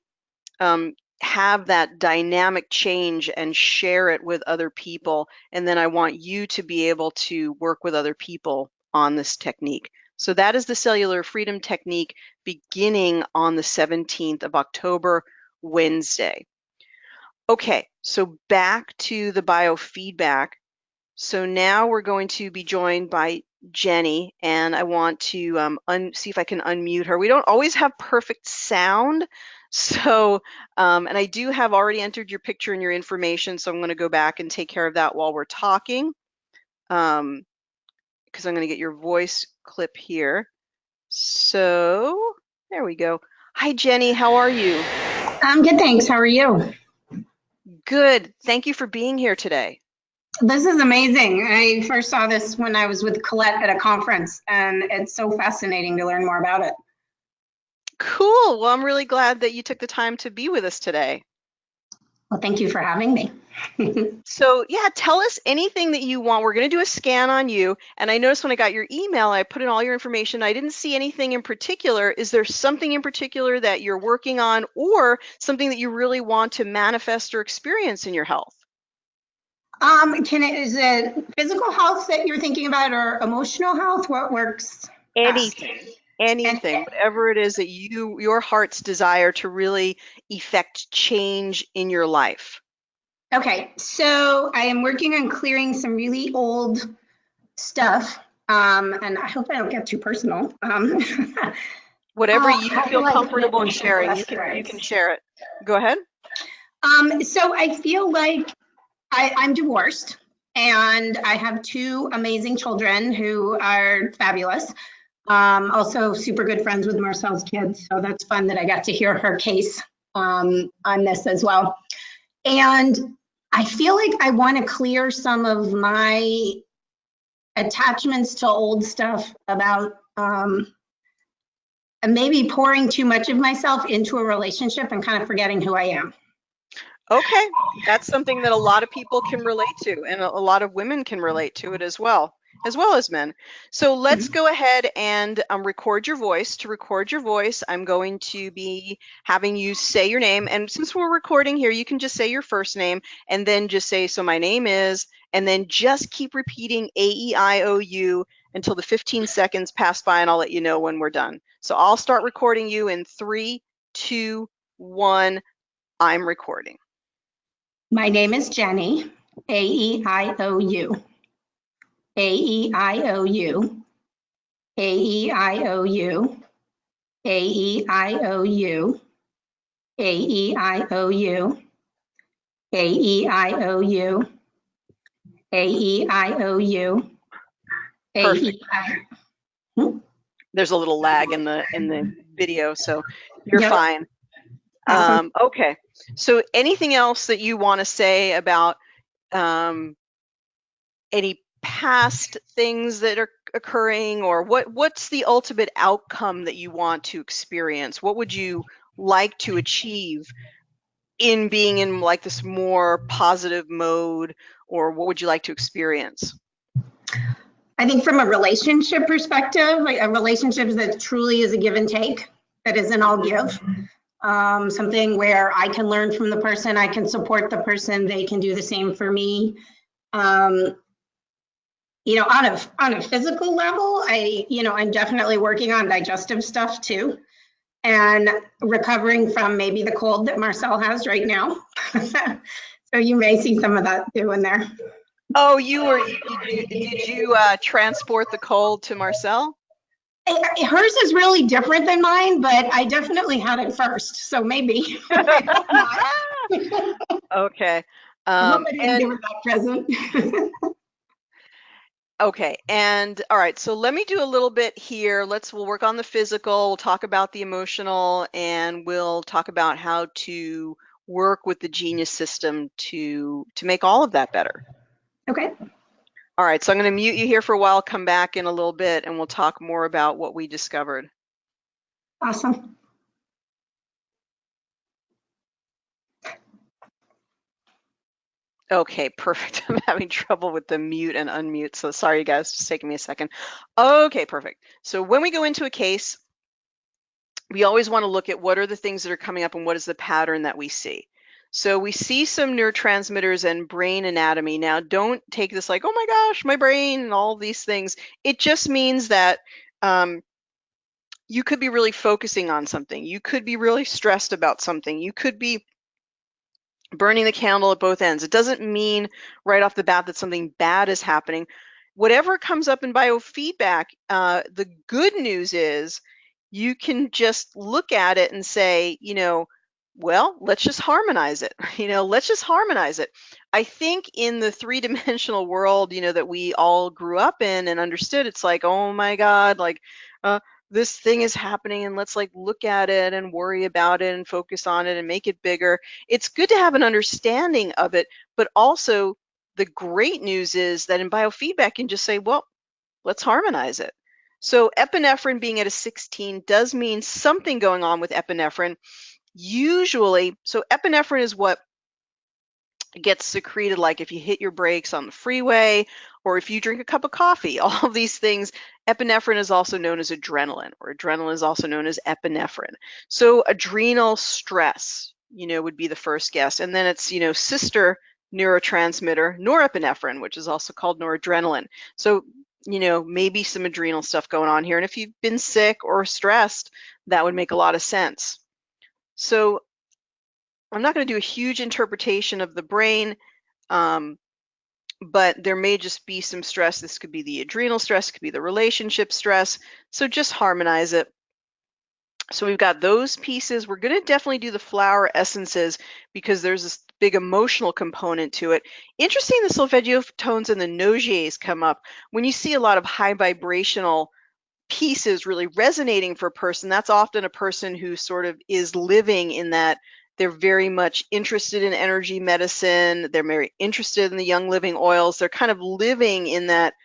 Speaker 1: have that dynamic change and share it with other people. And then I want you to be able to work with other people on this technique. So that is the Cellular Freedom Technique beginning on the 17th of October, Wednesday. Okay, so back to the biofeedback. So now we're going to be joined by Jenny, and I want to see if I can unmute her. We don't always have perfect sound, so, and I do have already entered your picture and your information, so I'm going to go back and take care of that while we're talking, because I'm going to get your voice clip here. So there we go. Hi, Jenny. How are you?
Speaker 3: I'm good, thanks. How are you?
Speaker 1: Good. Thank you for being here today.
Speaker 3: This is amazing. I first saw this when I was with Colette at a conference, and it's so fascinating to learn more about it.
Speaker 1: Cool. Well, I'm really glad that you took the time to be with us today.
Speaker 3: Well, thank you for having me.
Speaker 1: So yeah, tell us anything that you want. We're going to do a scan on you. And I noticed when I got your email, I put in all your information. I didn't see anything in particular. Is there something in particular that you're working on, or something that you really want to manifest or experience in your health?
Speaker 3: Is it physical health that you're thinking about or emotional health? What works best?
Speaker 1: Anything, whatever it is that your heart's desire to really effect change in your life.
Speaker 3: Okay, so I am working on clearing some really old stuff, and I hope I don't get too personal.
Speaker 1: Whatever you feel
Speaker 2: like
Speaker 1: comfortable
Speaker 2: maybe
Speaker 1: sharing,
Speaker 2: some
Speaker 1: you
Speaker 2: words.
Speaker 1: can share it. Go ahead.
Speaker 3: So I feel like I'm divorced, and I have two amazing children who are fabulous. Also super good friends with Marcel's kids, so that's fun that I got to hear her case on this as well. And I feel like I want to clear some of my attachments to old stuff about maybe pouring too much of myself into a relationship and kind of forgetting who I am.
Speaker 1: Okay, that's something that a lot of people can relate to, and a lot of women can relate to it as well as men. So let's go ahead and record your voice. To record your voice, I'm going to be having you say your name, and since we're recording here, you can just say your first name and then just say, so my name is, and then just keep repeating A-E-I-O-U until the 15 seconds pass by, and I'll let you know when we're done. So I'll start recording you in 3, 2, 1. I'm recording.
Speaker 3: My name is Jenny, A-E-I-O-U, A-E-I-O-U, A-E-I-O-U, A-E-I-O-U, A-E-I-O-U, A-E-I-O-U, A-E-I-O-U,
Speaker 1: Perfect.
Speaker 3: A-E-I.
Speaker 1: There's a little lag in the video, so you're
Speaker 3: Yep.
Speaker 1: fine.
Speaker 3: Awesome.
Speaker 1: Okay, so anything else that you want to say about any past things that are occurring, or what's the ultimate outcome that you want to experience? What would you like to achieve in being in like this more positive mode, or what would you like to experience?
Speaker 3: I think from a relationship perspective, like a relationship that truly is a give and take, that isn't all give. Something where I can learn from the person, I can support the person, they can do the same for me. You know, on a physical level, I'm definitely working on digestive stuff too, and recovering from maybe the cold that Marcel has right now. So you may see some of that too in there.
Speaker 1: Oh, did you transport the cold to Marcel?
Speaker 3: Hers is really different than mine, but I definitely had it first, so maybe.
Speaker 1: Okay.
Speaker 3: I hope I didn't give her that present.
Speaker 1: Okay, and all right, so let me do a little bit here. We'll work on the physical, we'll talk about the emotional, and we'll talk about how to work with the Genius system to make all of that better.
Speaker 3: Okay.
Speaker 1: All right, so I'm going to mute you here for a while, come back in a little bit, and we'll talk more about what we discovered.
Speaker 3: Awesome.
Speaker 1: Okay, perfect. I'm having trouble with the mute and unmute, so sorry, you guys, just taking me a second. Okay, perfect. So when we go into a case, we always want to look at what are the things that are coming up and what is the pattern that we see. So we see some neurotransmitters and brain anatomy. Now, don't take this like, oh my gosh, my brain and all these things. It just means that you could be really focusing on something. You could be really stressed about something. You could be burning the candle at both ends. It doesn't mean right off the bat that something bad is happening. Whatever comes up in biofeedback, the good news is you can just look at it and say, well, let's just harmonize it. Let's just harmonize it. I think in the three-dimensional world, that we all grew up in and understood, it's like, oh my God, like this thing is happening, and let's like look at it and worry about it and focus on it and make it bigger. It's good to have an understanding of it, but also the great news is that in biofeedback, you can just say, well, let's harmonize it. So epinephrine being at a 16 does mean something going on with epinephrine. Usually, so epinephrine is what gets secreted, like if you hit your brakes on the freeway or if you drink a cup of coffee, all of these things. Epinephrine is also known as adrenaline, or adrenaline is also known as epinephrine. So adrenal stress, would be the first guess. And then it's, sister neurotransmitter norepinephrine, which is also called noradrenaline. So, you know, maybe some adrenal stuff going on here. And if you've been sick or stressed, that would make a lot of sense. So I'm not going to do a huge interpretation of the brain, but there may just be some stress. This could be the adrenal stress, it could be the relationship stress. So just harmonize it. So we've got those pieces. We're going to definitely do the flower essences because there's this big emotional component to it. Interesting, the solfeggiotones and the nogiers come up. When you see a lot of high vibrational pieces really resonating for a person, that's often a person who sort of is living in that. They're very much interested in energy medicine. They're very interested in the young living oils. They're kind of living in that.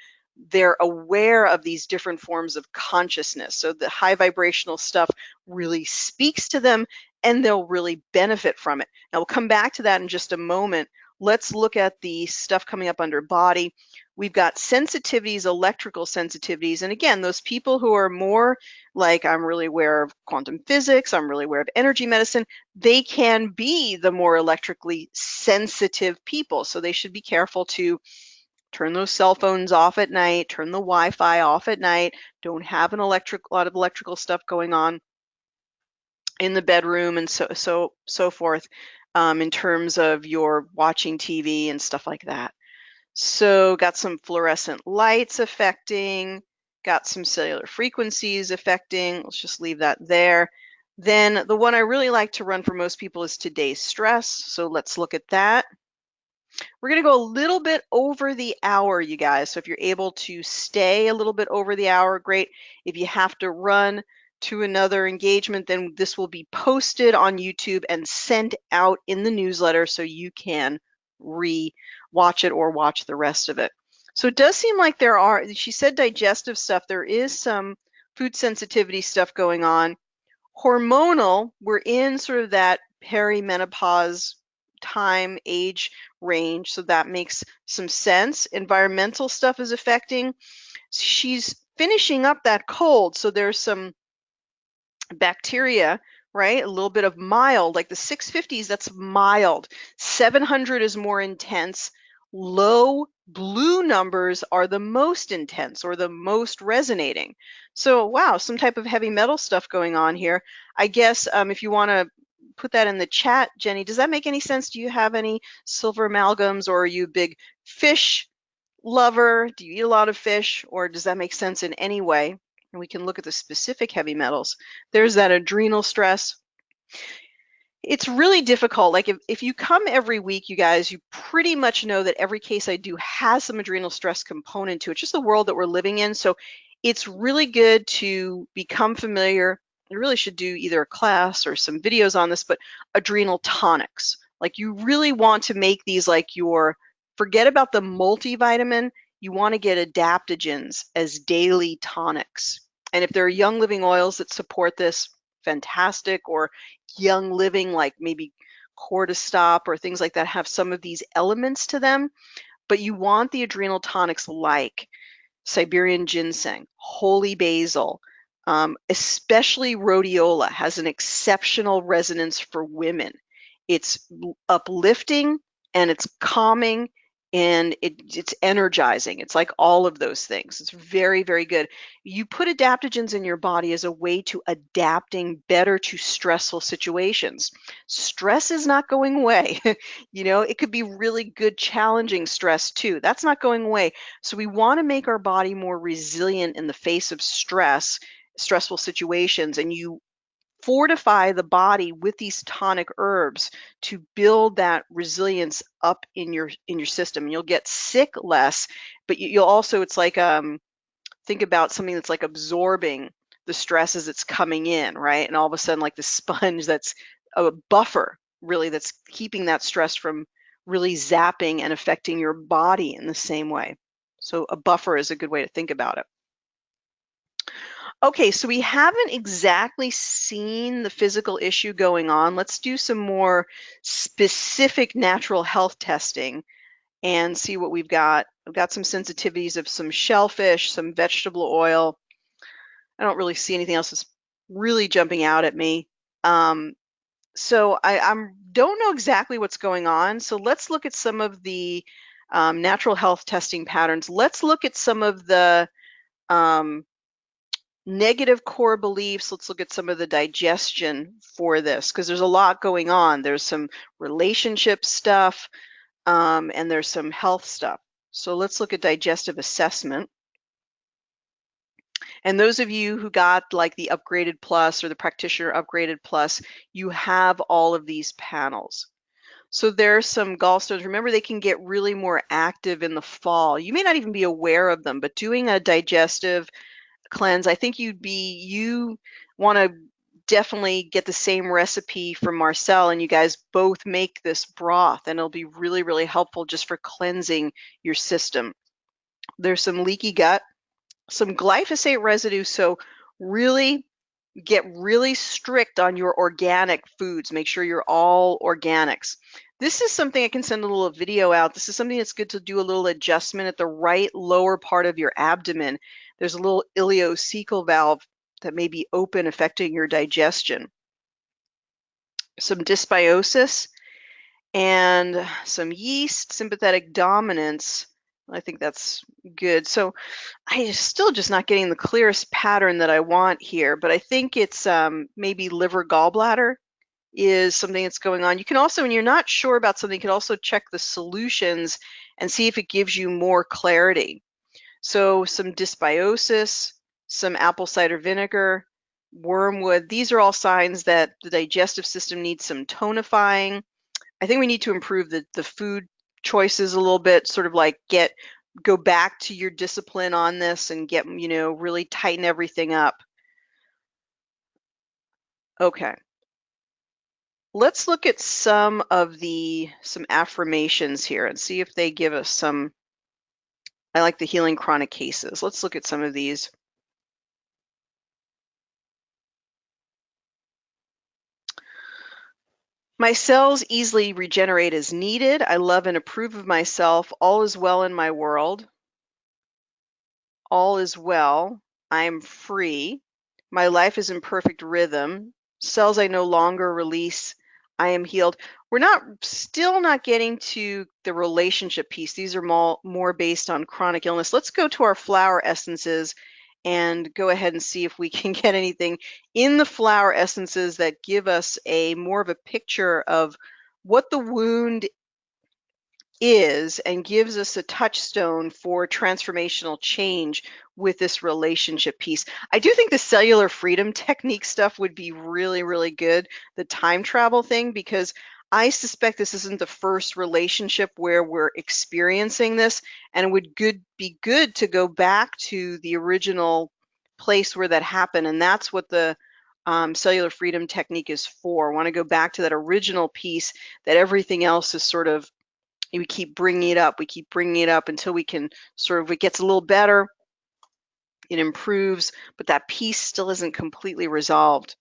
Speaker 1: They're aware of these different forms of consciousness. So the high vibrational stuff really speaks to them and they'll really benefit from it. Now we'll come back to that in just a moment. Let's look at the stuff coming up under body. We've got sensitivities, electrical sensitivities. And again, those people who are more like, I'm really aware of quantum physics, I'm really aware of energy medicine, they can be the more electrically sensitive people. So they should be careful to turn those cell phones off at night, turn the Wi-Fi off at night, don't have a lot of electrical stuff going on in the bedroom and so forth, in terms of your watching TV and stuff like that. So got some fluorescent lights affecting, got some cellular frequencies affecting. Let's just leave that there. Then the one I really like to run for most people is today's stress. So let's look at that. We're going to go a little bit over the hour, you guys. So if you're able to stay a little bit over the hour, great. If you have to run to another engagement, then this will be posted on YouTube and sent out in the newsletter so you can re-watch it or watch the rest of it. So it does seem like there are, she said digestive stuff, there is some food sensitivity stuff going on. Hormonal, we're in sort of that perimenopause time, age range, so that makes some sense. Environmental stuff is affecting. She's finishing up that cold, so there's some bacteria, right? A little bit of mild, like the 650s, that's mild. 700 is more intense. Low blue numbers are the most intense or the most resonating. So wow, some type of heavy metal stuff going on here. I guess if you want to put that in the chat, Jenny, does that make any sense? Do you have any silver amalgams, or are you a big fish lover? Do you eat a lot of fish, or does that make sense in any way? And we can look at the specific heavy metals. There's that adrenal stress. It's really difficult. Like if you come every week, you guys, you pretty much know that every case I do has some adrenal stress component to it. It's just the world that we're living in. So it's really good to become familiar. You really should do either a class or some videos on this, but adrenal tonics. Like you really want to make these like your, forget about the multivitamin. You want to get adaptogens as daily tonics. And if there are young living oils that support this, fantastic, or young living like maybe cortisol or things like that have some of these elements to them, but you want the adrenal tonics like Siberian ginseng, holy basil, especially rhodiola has an exceptional resonance for women. It's uplifting and it's calming and it's energizing. It's like all of those things. It's very, very good. You put adaptogens in your body as a way to adapting better to stressful situations. Stress is not going away. You know, it could be really good, challenging stress too. That's not going away. So we want to make our body more resilient in the face of stressful situations, and you fortify the body with these tonic herbs to build that resilience up in your system. And you'll get sick less, but you'll also, it's like think about something that's like absorbing the stress as it's coming in, right? And all of a sudden, like the sponge that's a buffer, really, that's keeping that stress from really zapping and affecting your body in the same way. So a buffer is a good way to think about it. Okay, so we haven't exactly seen the physical issue going on. Let's do some more specific natural health testing and see what we've got. I've got some sensitivities of some shellfish, some vegetable oil. I don't really see anything else that's really jumping out at me. So I'm don't know exactly what's going on. So let's look at some of the natural health testing patterns. Let's look at some of the negative core beliefs. Let's look at some of the digestion for this, because there's a lot going on. There's some relationship stuff, and there's some health stuff. So let's look at digestive assessment. And those of you who got like the upgraded plus or the practitioner upgraded plus, you have all of these panels. So there's some gall stones. Remember, they can get really more active in the fall. You may not even be aware of them, but doing a digestive cleanse, I think you want to definitely get the same recipe from Marcel, and you guys both make this broth, and it'll be really, really helpful just for cleansing your system. There's some leaky gut, some glyphosate residue, so really get really strict on your organic foods. Make sure you're all organics. This is something I can send a little video out. This is something that's good to do a little adjustment at the right lower part of your abdomen. There's a little ileocecal valve that may be open, affecting your digestion. Some dysbiosis and some yeast, sympathetic dominance. I think that's good. So I'm still just not getting the clearest pattern that I want here, but I think it's maybe liver gallbladder is something that's going on. You can also, when you're not sure about something, you can also check the solutions and see if it gives you more clarity. So some dysbiosis, some apple cider vinegar, wormwood, these are all signs that the digestive system needs some tonifying. I think we need to improve the food choices a little bit, sort of like go back to your discipline on this and get, really tighten everything up. Okay. Let's look at some affirmations here and see if they give us some. I like the healing chronic cases. Let's look at some of these. My cells easily regenerate as needed. I love and approve of myself. All is well in my world. All is well. I am free. My life is in perfect rhythm. Cells I no longer release. I am healed. We're still not getting to the relationship piece. These are more based on chronic illness. Let's go to our flower essences and go ahead and see if we can get anything in the flower essences that give us more of a picture of what the wound is and gives us a touchstone for transformational change with this relationship piece. I do think the cellular freedom technique stuff would be really, really good, the time travel thing, because I suspect this isn't the first relationship where we're experiencing this, and it would be good to go back to the original place where that happened, and that's what the cellular freedom technique is for. I want to go back to that original piece that everything else is sort of, we keep bringing it up. We keep bringing it up until we can it gets a little better, it improves, but that piece still isn't completely resolved.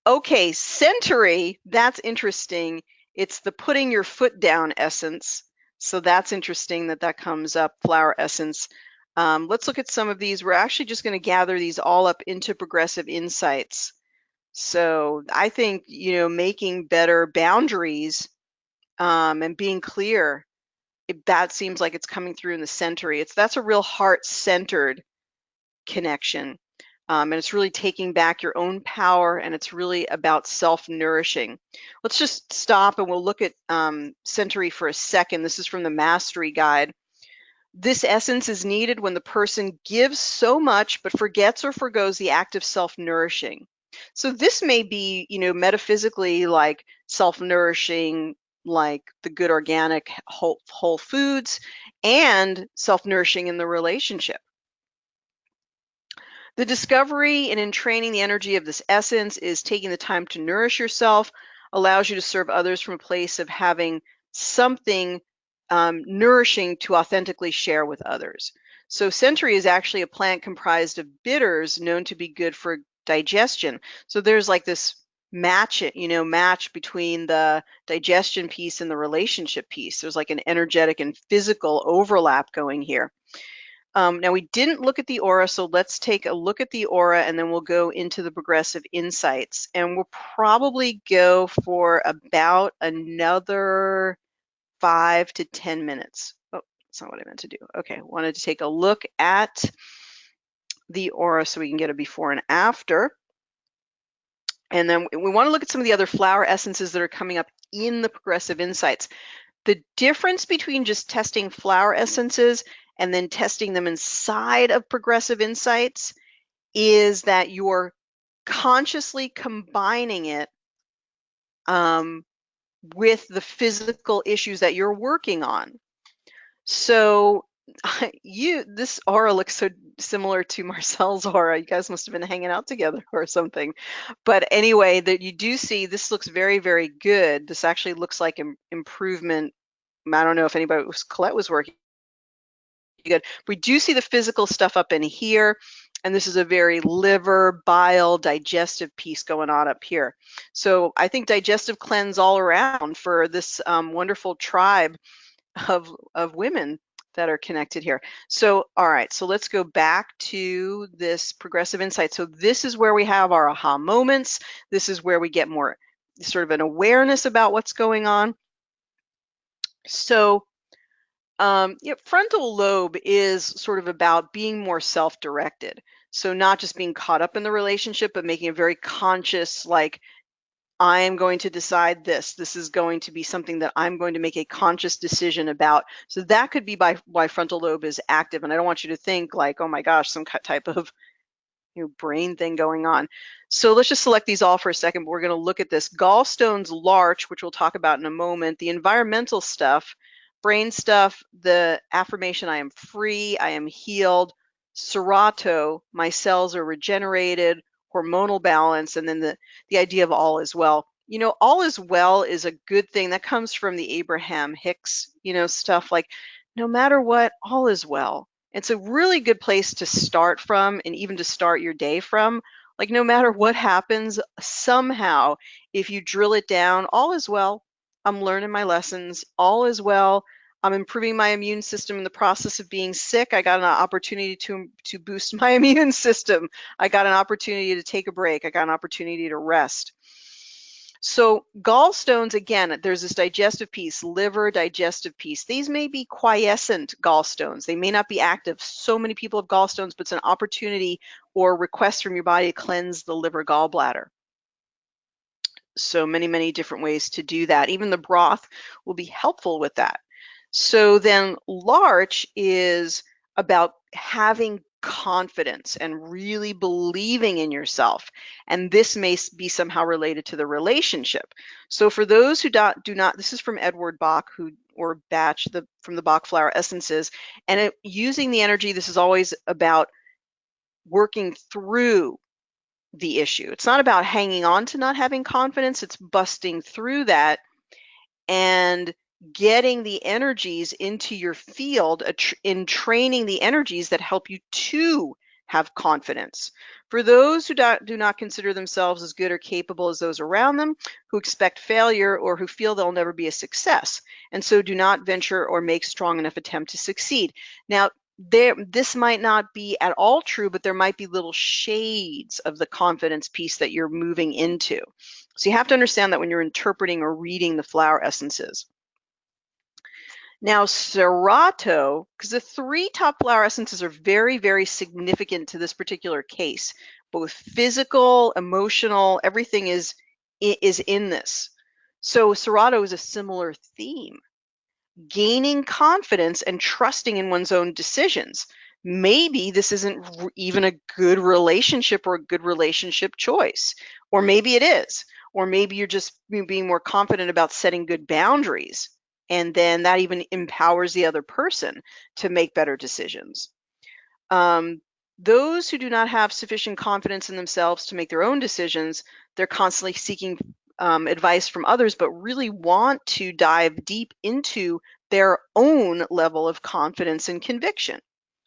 Speaker 1: Okay, Century, that's interesting. It's the putting your foot down essence. So that's interesting that comes up, flower essence. Let's look at some of these. We're actually just going to gather these all up into progressive insights. So I think, making better boundaries and being clear, that seems like it's coming through in the Century. That's a real heart-centered connection. And it's really taking back your own power, and it's really about self-nourishing. Let's just stop and we'll look at Century for a second. This is from the Mastery Guide. This essence is needed when the person gives so much but forgets or forgoes the act of self-nourishing. So this may be, metaphysically like self-nourishing, like the good organic whole foods, and self-nourishing in the relationship. The discovery and in training the energy of this essence is taking the time to nourish yourself, allows you to serve others from a place of having something nourishing to authentically share with others. So Century is actually a plant comprised of bitters known to be good for digestion. So there's like this match between the digestion piece and the relationship piece. There's like an energetic and physical overlap going here. Now we didn't look at the aura, so let's take a look at the aura and then we'll go into the progressive insights. And we'll probably go for about another 5 to 10 minutes. Oh, that's not what I meant to do. Okay, wanted to take a look at the aura so we can get a before and after. And then we want to look at some of the other flower essences that are coming up in the progressive insights. The difference between just testing flower essences and then testing them inside of progressive insights is that you're consciously combining it with the physical issues that you're working on. So this aura looks so similar to Marcel's aura. You guys must have been hanging out together or something. But anyway, that you do see, this looks very, very good. This actually looks like improvement. I don't know if anybody, Colette was working good. We do see the physical stuff up in here, and this is a very liver, bile, digestive piece going on up here. So I think digestive cleanse all around for this wonderful tribe of women that are connected here. So, all right, so let's go back to this progressive insight. So this is where we have our aha moments. This is where we get more sort of an awareness about what's going on. So yeah, frontal lobe is sort of about being more self-directed. So not just being caught up in the relationship, but making a very conscious, like, I am going to decide this. This is going to be something that I'm going to make a conscious decision about. So that could be why frontal lobe is active. And I don't want you to think like, oh my gosh, some type of brain thing going on. So let's just select these all for a second. But we're going to look at this. Gall Stones, larch, which we'll talk about in a moment. The environmental stuff, brain stuff, the affirmation, I am free, I am healed. Serato, my cells are regenerated. Hormonal balance, and then the idea of all is well. All is well is a good thing. That comes from the Abraham Hicks, stuff like, no matter what, all is well. It's a really good place to start from, and even to start your day from. Like, no matter what happens, somehow, if you drill it down, all is well. I'm learning my lessons. All is well. I'm improving my immune system in the process of being sick. I got an opportunity to boost my immune system. I got an opportunity to take a break. I got an opportunity to rest. So gallstones, again, there's this digestive piece, liver digestive piece. These may be quiescent gallstones. They may not be active. So many people have gallstones, but it's an opportunity or request from your body to cleanse the liver gallbladder. So many, many different ways to do that. Even the broth will be helpful with that. So then larch is about having confidence and really believing in yourself. And this may be somehow related to the relationship. So for those who do not, this is from Edward Bach, or Batch, from the Bach Flower Essences. And using the energy, this is always about working through the issue. It's not about hanging on to not having confidence. It's busting through that and getting the energies into your field, in training the energies that help you to have confidence. For those who do not consider themselves as good or capable as those around them, who expect failure or who feel they'll never be a success, and so do not venture or make strong enough attempt to succeed. Now, this might not be at all true, but there might be little shades of the confidence piece that you're moving into. So you have to understand that when you're interpreting or reading the flower essences. Now, Serato, because the 3 top flower essences are very, very significant to this particular case. Both physical, emotional, everything is in this. So Serato is a similar theme. Gaining confidence and trusting in one's own decisions. Maybe this isn't even a good relationship or a good relationship choice, or maybe it is, or maybe you're just being more confident about setting good boundaries, and then that even empowers the other person to make better decisions. Those who do not have sufficient confidence in themselves to make their own decisions, they're constantly seeking advice from others, but really want to dive deep into their own level of confidence and conviction.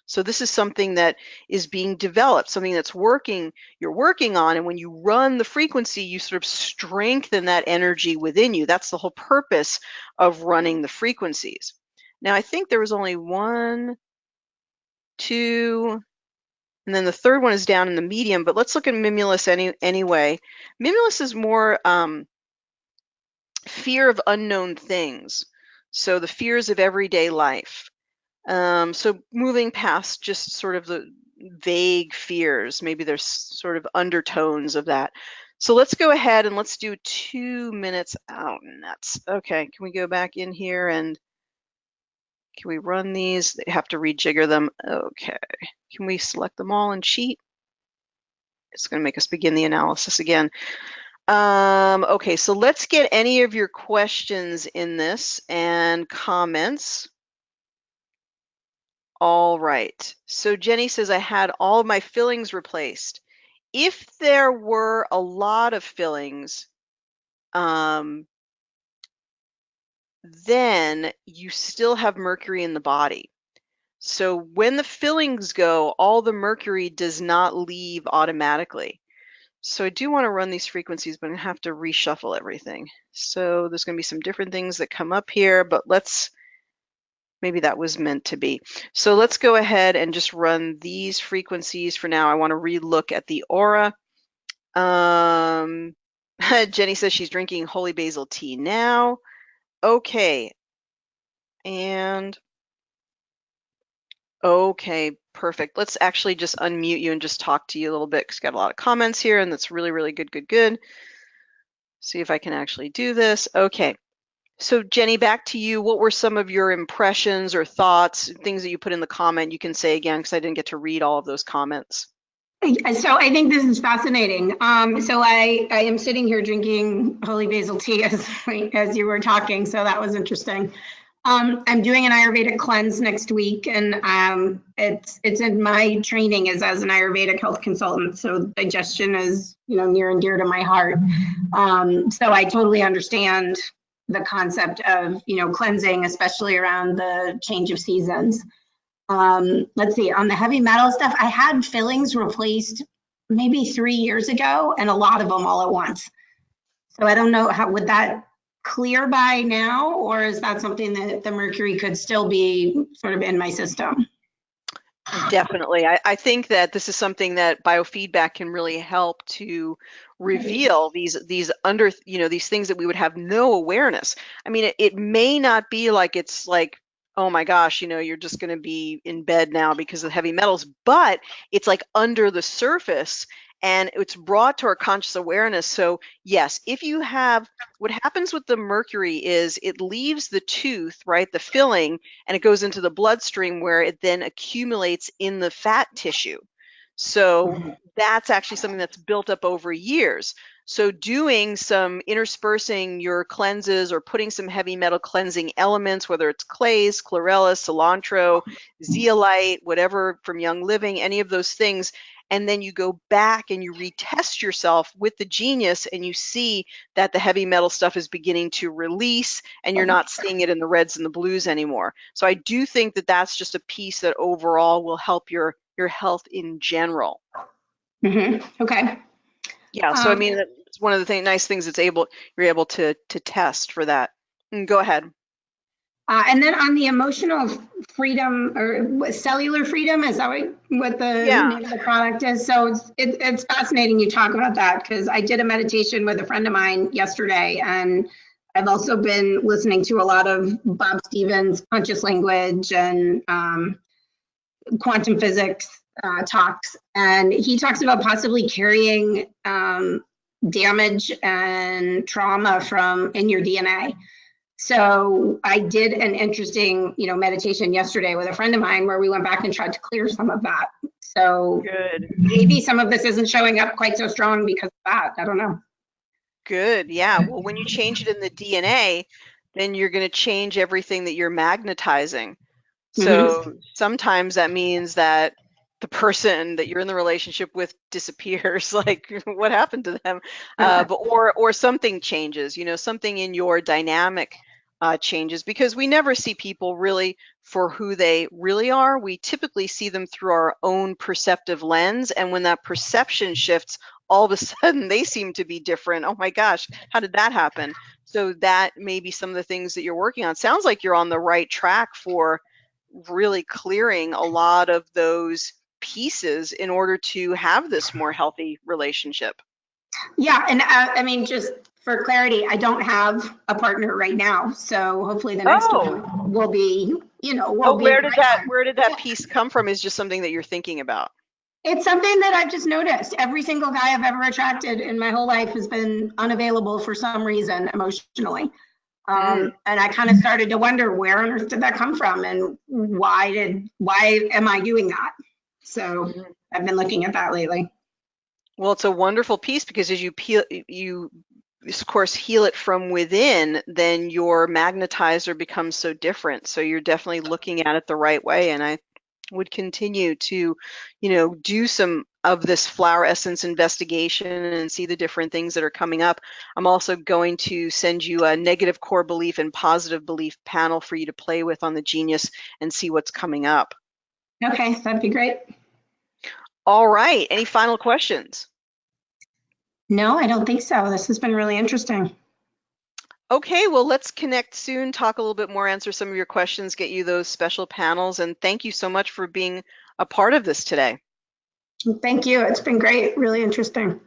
Speaker 1: So this is something that is being developed, something that's you're working on, and when you run the frequency, you sort of strengthen that energy within you. That's the whole purpose of running the frequencies. Now, I think there was only one 2, and then the third one is down in the medium, but let's look at Mimulus anyway. Mimulus is more fear of unknown things. So the fears of everyday life. So moving past just sort of the vague fears, maybe there's sort of undertones of that. So let's go ahead and let's do 2 minutes out. Nuts. Okay, can we go back in here and can we run these? They have to rejigger them. Okay, can we select them all and cheat? It's going to make us begin the analysis again. Okay, so let's get any of your questions in this and comments. All right, so Jenny says, I had all of my fillings replaced. If there were a lot of fillings, then you still have mercury in the body. So when the fillings go, all the mercury does not leave automatically. So I do want to run these frequencies, but I have to reshuffle everything. So there's going to be some different things that come up here, but maybe that was meant to be. So let's go ahead and just run these frequencies for now. I want to relook at the aura. Jenny says she's drinking holy basil tea now. Okay. And okay, perfect. Let's actually just unmute you and just talk to you a little bit because got a lot of comments here and that's really, really good, good, good. See if I can actually do this. Okay. So Jenny, back to you. What were some of your impressions or thoughts, things that you put in the comment? You can say again because I didn't get to read all of those comments.
Speaker 3: So I think this is fascinating. So I am sitting here drinking holy basil tea as you were talking, so that was interesting. I'm doing an Ayurvedic cleanse next week, and it's in my training as an Ayurvedic health consultant. So digestion is near and dear to my heart. So I totally understand the concept of cleansing, especially around the change of seasons. Let's see, on the heavy metal stuff, I had fillings replaced maybe 3 years ago, and a lot of them all at once. So I don't know, how would that clear by now, or is that something that the mercury could still be sort of in my system?
Speaker 1: Definitely. I think that this is something that biofeedback can really help to reveal these under, these things that we would have no awareness. I mean, it may not be like it's like, oh my gosh, you're just going to be in bed now because of heavy metals, but it's like under the surface and it's brought to our conscious awareness. So yes, if you have, what happens with the mercury is it leaves the tooth, right, the filling, and it goes into the bloodstream where it then accumulates in the fat tissue. So that's actually something that's built up over years. So doing some interspersing your cleanses or putting some heavy metal cleansing elements, whether it's clays, chlorella, cilantro, zeolite, whatever from Young Living, any of those things, and then you go back and you retest yourself with the Genius and you see that the heavy metal stuff is beginning to release and you're not seeing it in the reds and the blues anymore. So I do think that that's just a piece that overall will help your health in general.
Speaker 3: Okay.
Speaker 1: Yeah, so I mean, it's one of the nice things that's you're able to test for that. Go ahead.
Speaker 3: And then on the emotional freedom or cellular freedom, is that what the name of the product is? So it's fascinating you talk about that because I did a meditation with a friend of mine yesterday, and I've also been listening to a lot of Bob Stevens' conscious language and quantum physics talks, and he talks about possibly carrying damage and trauma in your DNA. So I did an interesting, meditation yesterday with a friend of mine where we went back and tried to clear some of that. So
Speaker 1: good.
Speaker 3: Maybe some of this isn't showing up quite so strong because of that. I don't know.
Speaker 1: Good. Yeah. Well, when you change it in the DNA, then you're going to change everything that you're magnetizing. So sometimes that means that the person that you're in the relationship with disappears, like what happened to them, or something changes, something in your dynamic changes, because we never see people really for who they really are. We typically see them through our own perceptive lens, and when that perception shifts, all of a sudden they seem to be different. Oh my gosh, how did that happen? So that may be some of the things that you're working on. Sounds like you're on the right track for really clearing a lot of those pieces in order to have this more healthy relationship.
Speaker 3: Yeah, and I mean, just for clarity, I don't have a partner right now, so hopefully the next one will be, will be.
Speaker 1: Where did that piece come from? Is just something that you're thinking about?
Speaker 3: It's something that I've just noticed. Every single guy I've ever attracted in my whole life has been unavailable for some reason emotionally. And I kind of started to wonder, where on earth did that come from, and why am I doing that? So I've been looking at that lately.
Speaker 1: Well, it's a wonderful piece, because as you of course heal it from within, then your magnetizer becomes so different. So you're definitely looking at it the right way. And I would continue to, do some of this flower essence investigation and see the different things that are coming up. I'm also going to send you a negative core belief and positive belief panel for you to play with on the Genius and see what's coming up.
Speaker 3: Okay, that'd be great.
Speaker 1: All right. Any final questions?
Speaker 3: No, I don't think so. This has been really interesting.
Speaker 1: Okay, well, let's connect soon, talk a little bit more, answer some of your questions, get you those special panels, and thank you so much for being a part of this today.
Speaker 3: Thank you. It's been great, really interesting.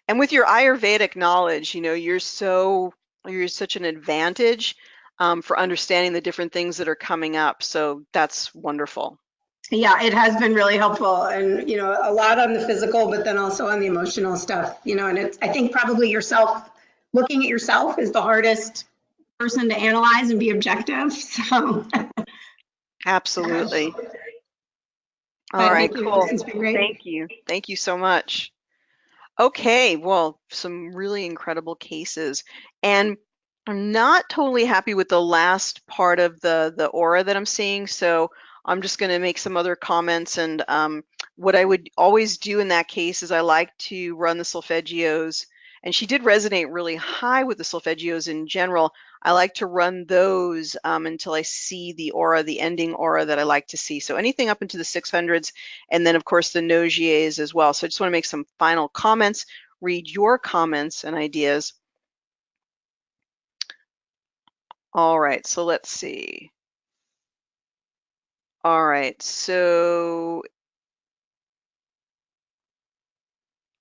Speaker 1: And with your Ayurvedic knowledge, you're such an advantage for understanding the different things that are coming up. So that's wonderful.
Speaker 3: Yeah, it has been really helpful, and a lot on the physical, but then also on the emotional stuff. And I think probably looking at yourself is the hardest person to analyze and be objective. So
Speaker 1: absolutely. All right, cool.
Speaker 3: This has been great.
Speaker 1: Thank you so much. Okay, well, some really incredible cases, and I'm not totally happy with the last part of the aura that I'm seeing, so I'm just going to make some other comments. And what I would always do in that case is I like to run the solfeggios, and she did resonate really high with the solfeggios in general. I like to run those until I see the aura, the ending aura that I like to see. So anything up into the 600s, and then of course the Nogiers as well. So I just want to make some final comments, read your comments and ideas. All right, so let's see. All right, so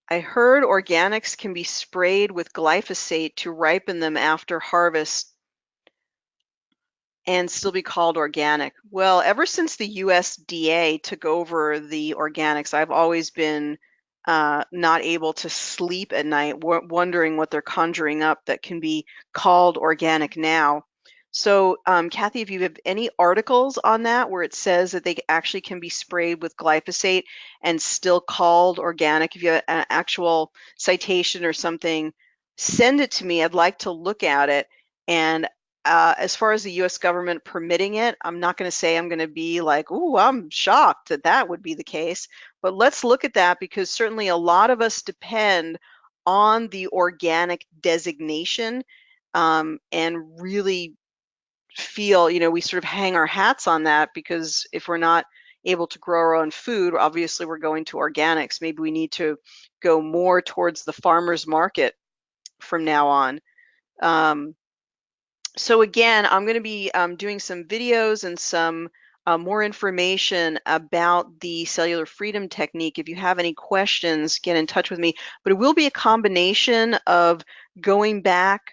Speaker 1: I heard organics can be sprayed with glyphosate to ripen them after harvest and still be called organic. Well, ever since the USDA took over the organics, I've always been not able to sleep at night, wondering what they're conjuring up that can be called organic now. So, Kathy, if you have any articles on that where it says that they actually can be sprayed with glyphosate and still called organic, if you have an actual citation or something, send it to me. I'd like to look at it. And as far as the U.S. government permitting it, I'm not going to say I'm going to be like, "Ooh, I'm shocked that that would be the case." But let's look at that, because certainly a lot of us depend on the organic designation and really feel, we sort of hang our hats on that, because if we're not able to grow our own food, obviously we're going to organics. Maybe we need to go more towards the farmer's market from now on. So again, I'm going to be doing some videos and some more information about the cellular freedom technique. If you have any questions, get in touch with me. But it will be a combination of going back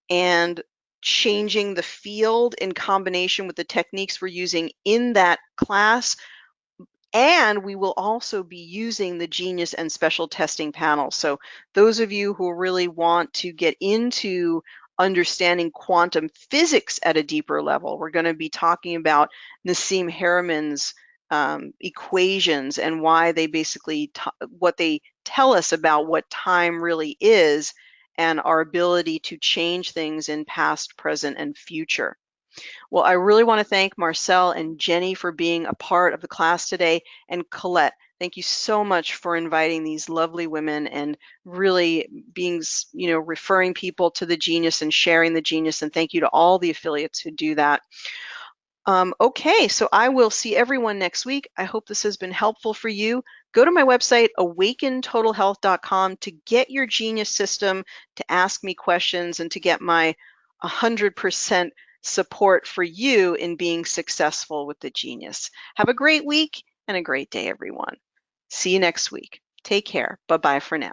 Speaker 1: and changing the field in combination with the techniques we're using in that class. And we will also be using the Genius and special testing panel. So those of you who really want to get into understanding quantum physics at a deeper level, we're going to be talking about Nassim Harameyn's equations and why they basically, what they tell us about what time really is and our ability to change things in past, present, and future. Well, I really want to thank Marcel and Jenny for being a part of the class today, and Colette, thank you so much for inviting these lovely women and really being, referring people to the Genius and sharing the Genius, and thank you to all the affiliates who do that. Okay, so I will see everyone next week. I hope this has been helpful for you. Go to my website, awakentotalhealth.com, to get your Genius system, to ask me questions, and to get my 100% support for you in being successful with the genius. Have a great week and a great day, everyone. See you next week. Take care. Bye-bye for now.